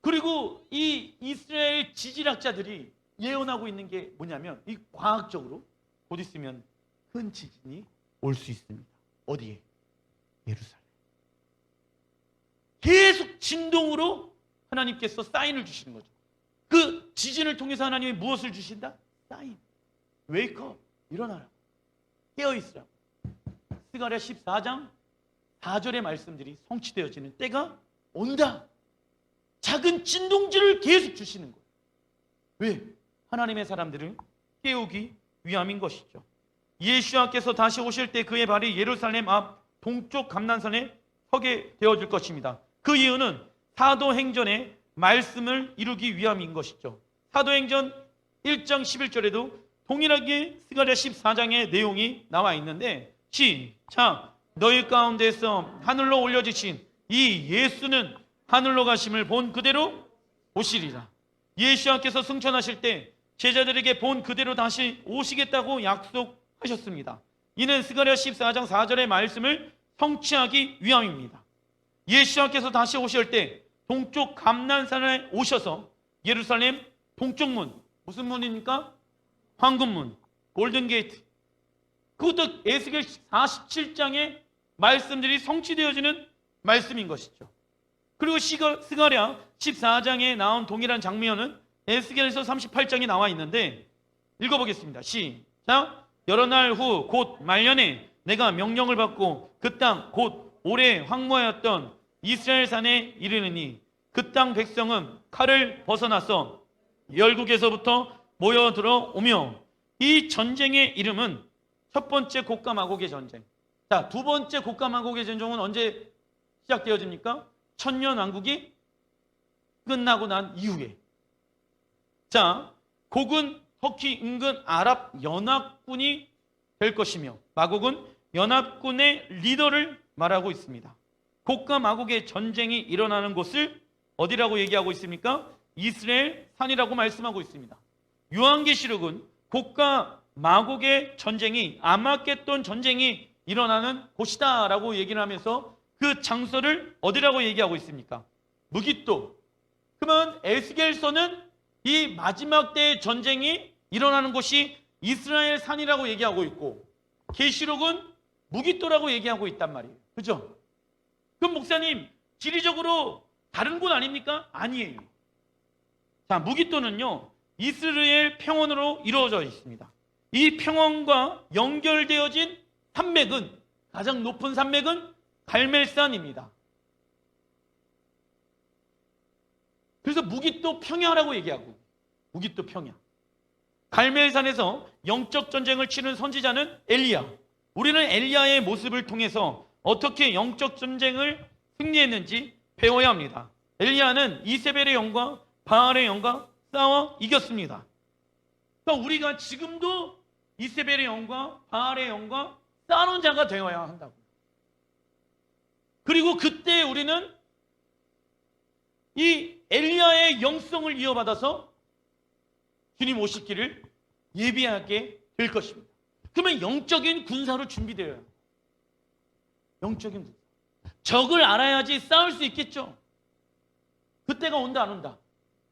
그리고 이 이스라엘 지질학자들이 예언하고 있는 게 뭐냐면, 이 과학적으로 곧 있으면 큰 지진이 올 수 있습니다. 어디에? 예루살렘. 계속 진동으로 하나님께서 사인을 주시는 거죠. 그 지진을 통해서 하나님이 무엇을 주신다? 사인. 웨이크업. 일어나라. 깨어있으라. 스가랴 14장 4절의 말씀들이 성취되어지는 때가 온다. 작은 진동지를 계속 주시는 거예요. 왜? 하나님의 사람들을 깨우기 위함인 것이죠. 예수와께서 다시 오실 때 그의 발이 예루살렘 앞 동쪽 감난산에 서게 되어질 것입니다. 그 이유는 사도행전의 말씀을 이루기 위함인 것이죠. 사도행전 1장 11절에도 동일하게 스가랴 14장의 내용이 나와 있는데, 시작. 너희 가운데서 하늘로 올려지신 이 예수는 하늘로 가심을 본 그대로 오시리라. 예수께서 승천하실 때 제자들에게 본 그대로 다시 오시겠다고 약속하셨습니다. 이는 스가랴 14장 4절의 말씀을 성취하기 위함입니다. 예수께서 다시 오실 때 동쪽 감난산에 오셔서 예루살렘 동쪽 문, 무슨 문입니까? 황금문, 골든게이트, 그것도 에스겔 47장의 말씀들이 성취되어지는 말씀인 것이죠. 그리고 스가랴 14장에 나온 동일한 장면은 에스겔에서 38장에 나와 있는데, 읽어보겠습니다. 시작. 여러 날 후 곧 말년에 내가 명령을 받고 그 땅 곧 오래 황무하였던 이스라엘 산에 이르느니 그 땅 백성은 칼을 벗어나서 열국에서부터 모여들어 오며, 이 전쟁의 이름은 첫 번째 곡과 마곡의 전쟁. 자, 두 번째 곡과 마곡의 전쟁은 언제 시작되어집니까? 천년왕국이 끝나고 난 이후에. 자, 곡은 터키 인근 아랍 연합군이 될 것이며, 마곡은 연합군의 리더를 말하고 있습니다. 곡과 마곡의 전쟁이 일어나는 곳을 어디라고 얘기하고 있습니까? 이스라엘 산이라고 말씀하고 있습니다. 요한계시록은 곡과 마곡의 전쟁이, 아마겟돈 전쟁이 일어나는 곳이다 라고 얘기를 하면서 그 장소를 어디라고 얘기하고 있습니까? 무깃도. 그러면 에스겔서는 이 마지막 때의 전쟁이 일어나는 곳이 이스라엘 산이라고 얘기하고 있고, 계시록은 무깃도라고 얘기하고 있단 말이에요. 그죠? 그럼 목사님, 지리적으로 다른 곳 아닙니까? 아니에요. 자, 무깃도는요, 이스라엘 평원으로 이루어져 있습니다. 이 평원과 연결되어진 산맥은, 가장 높은 산맥은 갈멜산입니다. 그래서 무깃도 평야라고 얘기하고, 무깃도 평야. 갈멜산에서 영적 전쟁을 치른 선지자는 엘리야. 우리는 엘리야의 모습을 통해서 어떻게 영적 전쟁을 승리했는지 배워야 합니다. 엘리야는 이세벨의 영과 바알의 영과 싸워 이겼습니다. 그러니까 우리가 지금도 이세벨의 영과 바알의 영과 싸우는 자가 되어야 한다고. 그리고 그때 우리는 이 엘리야의 영성을 이어받아서 주님 오실 길을 예비하게 될 것입니다. 그러면 영적인 군사로 준비되어야 해요. 영적인 군사. 적을 알아야지 싸울 수 있겠죠. 그때가 온다 안 온다?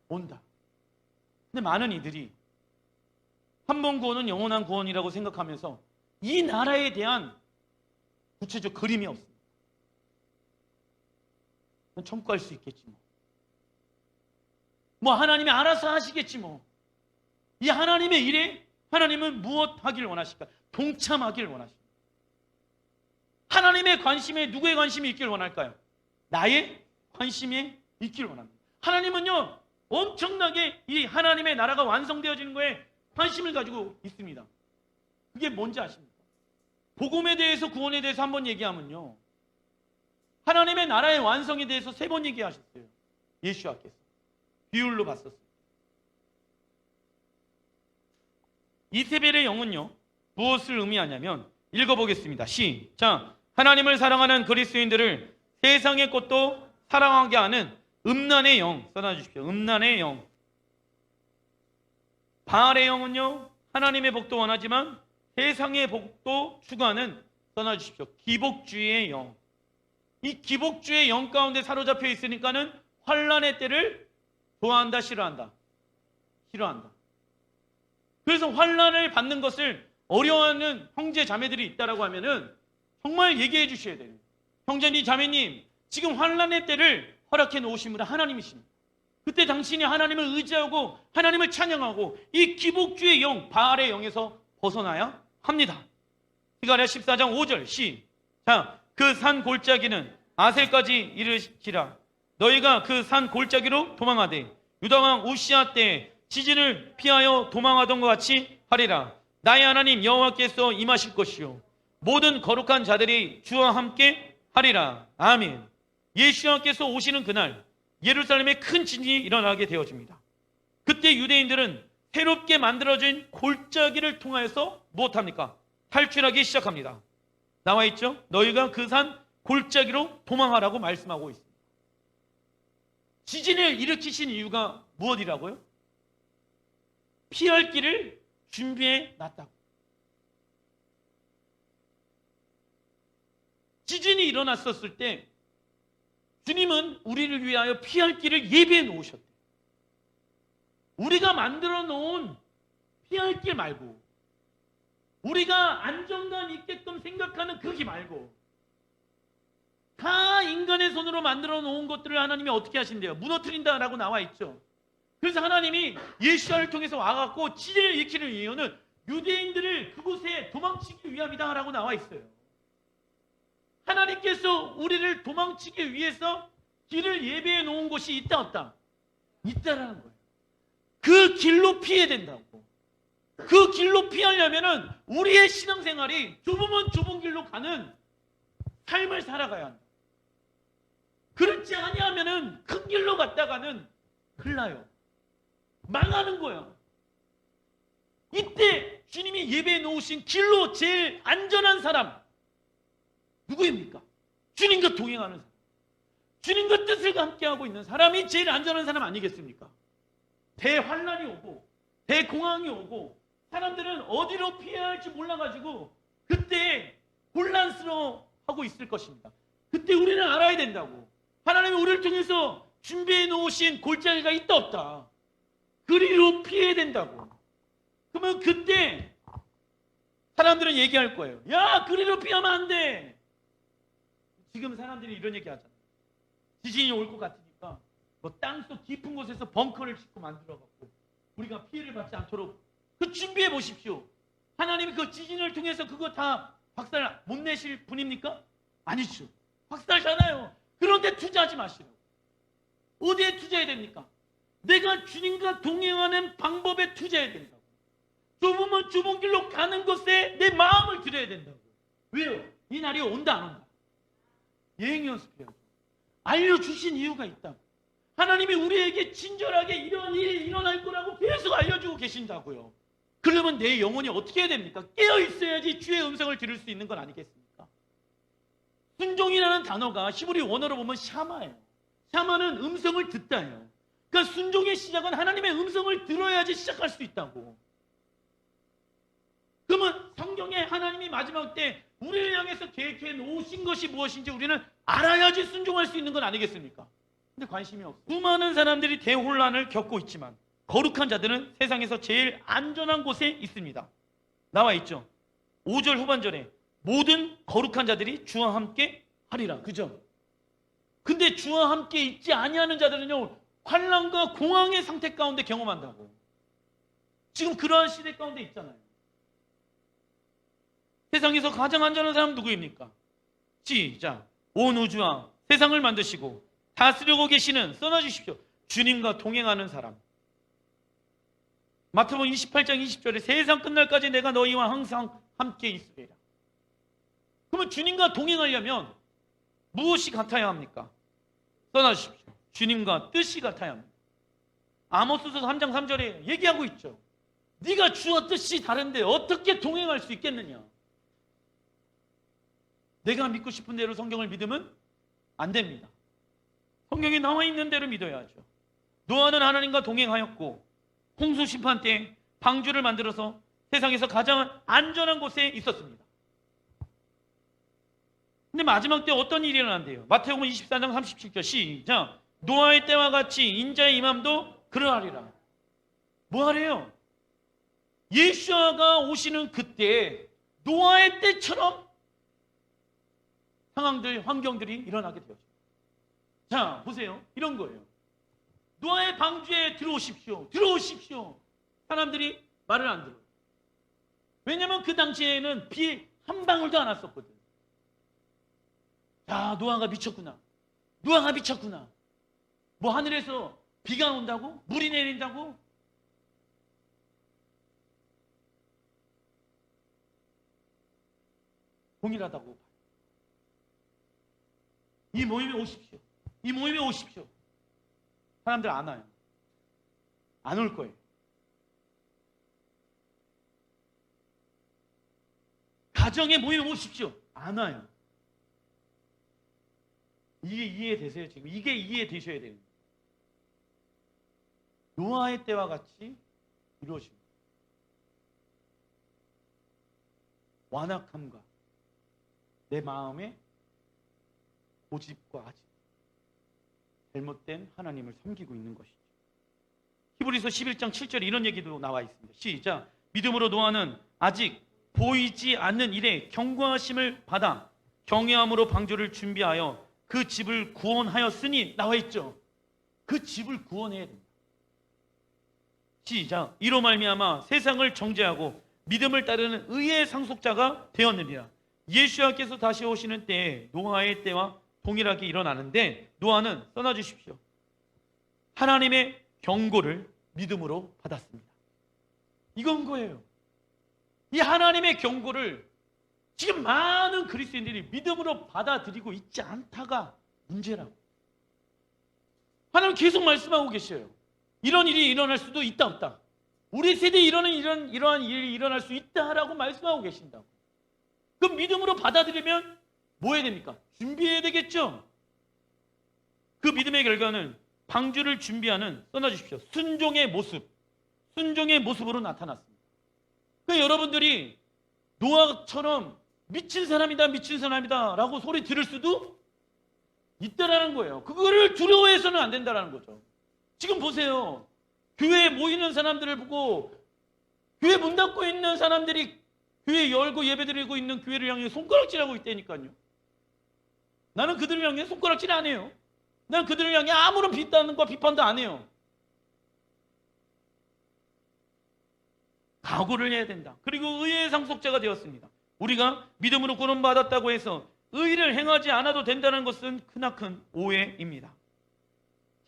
온다. 근데 많은 이들이 한 번 구원은 영원한 구원이라고 생각하면서 이 나라에 대한 구체적 그림이 없습니다. 청구할 수 있겠지 뭐 하나님이 알아서 하시겠지 뭐. 이 하나님의 일에 하나님은 무엇 하기를 원하실까? 동참하기를 원하십니다. 하나님의 관심에 누구의 관심이 있기를 원할까요? 나의 관심에 있기를 원합니다. 하나님은요, 엄청나게 이 하나님의 나라가 완성되어지는 거에 관심을 가지고 있습니다. 그게 뭔지 아십니까? 복음에 대해서, 구원에 대해서 한번 얘기하면요, 하나님의 나라의 완성에 대해서 3번 얘기하셨어요. 예수와께서 비율로 봤었어요. 이세벨의 영은요, 무엇을 의미하냐면, 읽어보겠습니다. 시작. 하나님을 사랑하는 그리스도인들을 세상의 것도 사랑하게 하는 음란의 영, 써놔주십시오. 음란의 영. 바알의 영은요, 하나님의 복도 원하지만 세상의 복도 추구하는, 써놔주십시오. 기복주의의 영. 이 기복주의 영 가운데 사로잡혀 있으니까는 환란의 때를 좋아한다, 싫어한다? 싫어한다. 그래서 환란을 받는 것을 어려워하는 형제 자매들이 있다라고 하면은 정말 얘기해 주셔야 돼요. 형제님, 자매님, 지금 환란의 때를 허락해 놓으신 분은 하나님이십니다. 그때 당신이 하나님을 의지하고 하나님을 찬양하고 이 기복주의 영, 바알의 영에서 벗어나야 합니다. 스가랴 14장 5절 시작. 그 산 골짜기는 아셀까지 이르시라. 너희가 그 산 골짜기로 도망하되 유다왕 우시아 때 지진을 피하여 도망하던 것 같이 하리라. 나의 하나님 여호와께서 임하실 것이요 모든 거룩한 자들이 주와 함께 하리라. 아멘. 예수님께서 오시는 그날 예루살렘에 큰 지진이 일어나게 되어집니다. 그때 유대인들은 새롭게 만들어진 골짜기를 통하여서 무엇합니까? 탈출하기 시작합니다. 나와 있죠? 너희가 그 산 골짜기로 도망하라고 말씀하고 있습니다. 지진을 일으키신 이유가 무엇이라고요? 피할 길을 준비해 놨다고. 지진이 일어났었을 때 주님은 우리를 위하여 피할 길을 예비해 놓으셨대요. 우리가 만들어 놓은 피할 길 말고, 우리가 안정감 있게끔 생각하는 그 길 말고, 다 인간의 손으로 만들어 놓은 것들을 하나님이 어떻게 하신대요? 무너뜨린다라고 나와 있죠. 그래서 하나님이 예수아를 통해서 와갖고 지진을 일으키는 이유는 유대인들을 그곳에 도망치기 위함이다라고 나와 있어요. 하나님께서 우리를 도망치기 위해서 길을 예비해 놓은 곳이 있다 없다? 있다라는 거예요. 그 길로 피해야 된다고. 그 길로 피하려면은 우리의 신앙생활이 좁으면 좁은 길로 가는 삶을 살아가야 한다. 그렇지 아니하면은 큰 길로 갔다가는 큰일 나요. 망하는 거야. 이때 주님이 예배해 놓으신 길로 제일 안전한 사람 누구입니까? 주님과 동행하는 사람, 주님과 뜻을 함께하고 있는 사람이 제일 안전한 사람 아니겠습니까? 대환란이 오고 대공황이 오고 사람들은 어디로 피해야 할지 몰라가지고 그때 혼란스러워하고 있을 것입니다. 그때 우리는 알아야 된다고. 하나님이 우리를 통해서 준비해 놓으신 골짜기가 있다 없다. 그리로 피해야 된다고. 그러면 그때 사람들은 얘기할 거예요. 야, 그리로 피하면 안 돼. 지금 사람들이 이런 얘기 하잖아요. 지진이 올 것 같으니까 뭐 땅속 깊은 곳에서 벙커를 짓고 만들어갖고 우리가 피해를 받지 않도록 그 준비해 보십시오. 하나님이 그 지진을 통해서 그거 다 박살 못 내실 분입니까? 아니죠. 박살잖아요. 그런데 투자하지 마시라고. 어디에 투자해야 됩니까? 내가 주님과 동행하는 방법에 투자해야 된다고. 좁으면 좁은 길로 가는 것에 내 마음을 들여야 된다고. 왜요? 이 날이 온다 안 온다? 예행 연습해야죠. 알려주신 이유가 있다고. 하나님이 우리에게 친절하게 이런 일이 일어날 거라고 계속 알려주고 계신다고요. 그러면 내 영혼이 어떻게 해야 됩니까? 깨어 있어야지 주의 음성을 들을 수 있는 건 아니겠습니까? 순종이라는 단어가 히브리 원어로 보면 샤마예요. 샤마는 음성을 듣다예요. 그러니까 순종의 시작은 하나님의 음성을 들어야지 시작할 수 있다고. 그러면 성경에 하나님이 마지막 때 우리를 향해서 계획해 놓으신 것이 무엇인지 우리는 알아야지 순종할 수 있는 건 아니겠습니까? 근데 관심이 없어요. 수많은 사람들이 대혼란을 겪고 있지만 거룩한 자들은 세상에서 제일 안전한 곳에 있습니다. 나와 있죠. 5절 후반절에 모든 거룩한 자들이 주와 함께 하리라. 그죠? 근데 주와 함께 있지 아니하는 자들은요, 환난과 공황의 상태 가운데 경험한다고. 지금 그러한 시대 가운데 있잖아요. 세상에서 가장 안전한 사람 누구입니까? 시작. 온 우주와 세상을 만드시고 다스리고 계시는, 써놔주십시오. 주님과 동행하는 사람. 마태복음 28장 20절에 세상 끝날까지 내가 너희와 항상 함께 있으리라. 그러면 주님과 동행하려면 무엇이 같아야 합니까? 써놔주십시오. 주님과 뜻이 같아야 합니다. 아모스서 3장 3절에 얘기하고 있죠. 네가 주어 뜻이 다른데 어떻게 동행할 수 있겠느냐? 내가 믿고 싶은 대로 성경을 믿으면 안 됩니다. 성경에 나와 있는 대로 믿어야죠. 노아는 하나님과 동행하였고 홍수 심판 때 방주를 만들어서 세상에서 가장 안전한 곳에 있었습니다. 근데 마지막 때 어떤 일이 일어난대요? 마태복음 24장 37절 시작. 노아의 때와 같이 인자의 임함도 그러하리라. 뭐 하래요? 예수아가 오시는 그때 노아의 때처럼 상황들, 환경들이 일어나게 되었죠. 자, 보세요. 이런 거예요. 노아의 방주에 들어오십시오. 들어오십시오. 사람들이 말을 안 들어요. 왜냐하면 그 당시에는 비 한 방울도 안 왔었거든. 야, 노아가 미쳤구나. 노아가 미쳤구나. 뭐 하늘에서 비가 온다고? 물이 내린다고? 동일하다고. 이 모임에 오십시오. 이 모임에 오십시오. 사람들 안 와요. 안 올 거예요. 가정에 모임에 오십시오. 안 와요. 이게 이해되세요? 지금 이게 이해되셔야 돼요. 노아의 때와 같이 이루어집니다. 완악함과 내 마음의 고집과 아집, 잘못된 하나님을 섬기고 있는 것이죠. 히브리서 11장 7절에 이런 얘기도 나와 있습니다. 시작. 믿음으로 노아는 아직 보이지 않는 일에 경고하심을 받아 경외함으로 방주를 준비하여 그 집을 구원하였으니 나와 있죠. 그 집을 구원해야 됩니다. 시작. 이로 말미암아 세상을 정죄하고 믿음을 따르는 의의 상속자가 되었느니라. 예수께서 다시 오시는 때에 노아의 때와 동일하게 일어나는데 노아는 떠나주십시오. 하나님의 경고를 믿음으로 받았습니다. 이건 거예요. 이 하나님의 경고를 지금 많은 그리스도인들이 믿음으로 받아들이고 있지 않다가 문제라고. 하나님 계속 말씀하고 계셔요. 이런 일이 일어날 수도 있다 없다. 우리 세대에 이러한 일이 일어날 수 있다라고 말씀하고 계신다고. 그럼 믿음으로 받아들이면 뭐 해야 됩니까? 준비해야 되겠죠. 그 믿음의 결과는 방주를 준비하는, 떠나주십시오, 순종의 모습으로 나타났습니다. 그러니까 여러분들이 노아처럼 미친 사람이다 라고 소리 들을 수도 있다라는 거예요. 그거를 두려워해서는 안 된다라는 거죠. 지금 보세요. 교회에 모이는 사람들을 보고 교회 문 닫고 있는 사람들이 교회 열고 예배드리고 있는 교회를 향해 손가락질하고 있다니까요. 나는 그들을 향해 손가락질 안 해요. 나는 그들을 향해 아무런 비난과 비판도 안 해요. 각오를 해야 된다. 그리고 의의 상속자가 되었습니다. 우리가 믿음으로 구원받았다고 해서 의를 행하지 않아도 된다는 것은 크나큰 오해입니다.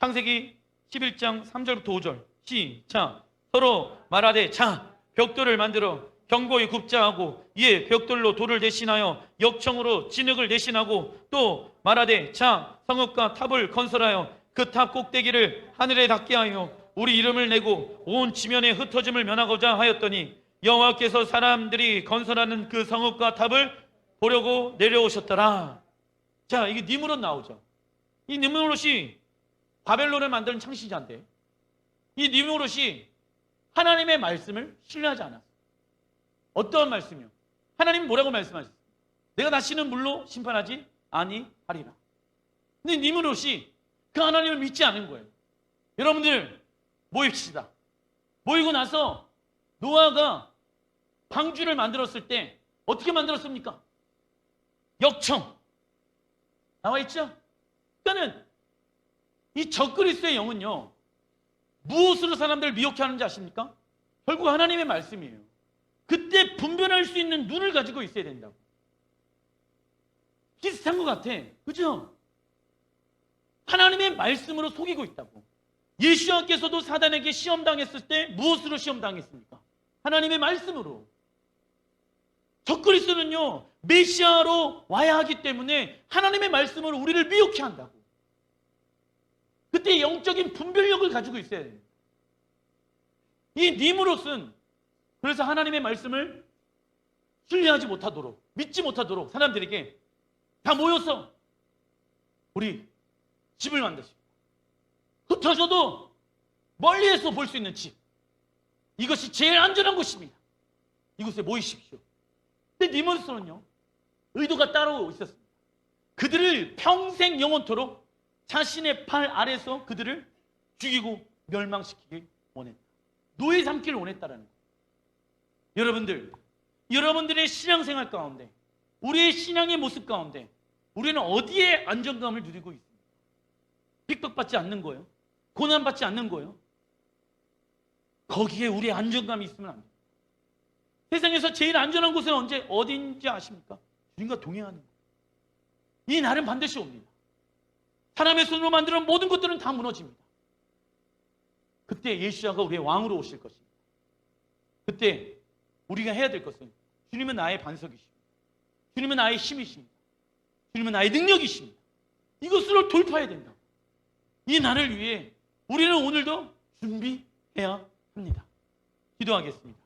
창세기 11장 3절부터 5절 시작. 서로 말하되 자 벽돌을 만들어 견고히 굽자 하고 이에 벽돌로 돌을 대신하여 역청으로 진흙을 대신하고 또 말하되 자 성읍과 탑을 건설하여 그 탑 꼭대기를 하늘에 닿게 하여 우리 이름을 내고 온 지면에 흩어짐을 면하고자 하였더니 여호와께서 사람들이 건설하는 그 성읍과 탑을 보려고 내려오셨더라. 자, 이게 니므롯 나오죠. 이 니므롯이 바벨론을 만드는 창시자인데 이 니므롯이 하나님의 말씀을 신뢰하지 않았어요. 어떠한 말씀이요? 하나님 뭐라고 말씀하셨어요? 내가 다시는 물로 심판하지 아니하리라. 근데 니므롯이 그 하나님을 믿지 않은 거예요. 여러분들 모입시다. 모이고 나서 노아가 방주를 만들었을 때 어떻게 만들었습니까? 역청 나와 있죠? 그러니까는 이 적그리스도의 영은요 무엇으로 사람들을 미혹해 하는지 아십니까? 결국 하나님의 말씀이에요. 그때 분별할 수 있는 눈을 가지고 있어야 된다고. 비슷한 것 같아. 그죠? 하나님의 말씀으로 속이고 있다고. 예수님께서도 사단에게 시험당했을 때 무엇으로 시험당했습니까? 하나님의 말씀으로. 적그리스도는요 메시아로 와야 하기 때문에 하나님의 말씀으로 우리를 미혹해 한다고. 그때 영적인 분별력을 가지고 있어야 됩니다. 이 니므롯은 그래서 하나님의 말씀을 신뢰하지 못하도록, 믿지 못하도록 사람들에게 다 모여서 우리 집을 만드십니다. 흩어져도 멀리에서 볼 수 있는 집, 이것이 제일 안전한 곳입니다. 이곳에 모이십시오. 근데 니모스는요, 의도가 따로 있었습니다. 그들을 평생 영원토록 자신의 팔 아래서 그들을 죽이고 멸망시키길 원했다. 노예 삼기를 원했다라는 거예요. 여러분들, 여러분들의 신앙생활 가운데, 우리의 신앙의 모습 가운데 우리는 어디에 안정감을 누리고 있습니까? 핍박받지 않는 거예요? 고난받지 않는 거예요? 거기에 우리의 안정감이 있으면 안 돼요. 세상에서 제일 안전한 곳은 어디인지 아십니까? 주님과 동행하는 거예요. 이 날은 반드시 옵니다. 사람의 손으로 만드는 모든 것들은 다 무너집니다. 그때 예수야가 우리의 왕으로 오실 것입니다. 그때 우리가 해야 될 것은, 주님은 나의 반석이십니다. 주님은 나의 힘이십니다. 주님은 나의 능력이십니다. 이것으로 돌파해야 된다. 이 날을 위해 우리는 오늘도 준비해야 합니다. 기도하겠습니다.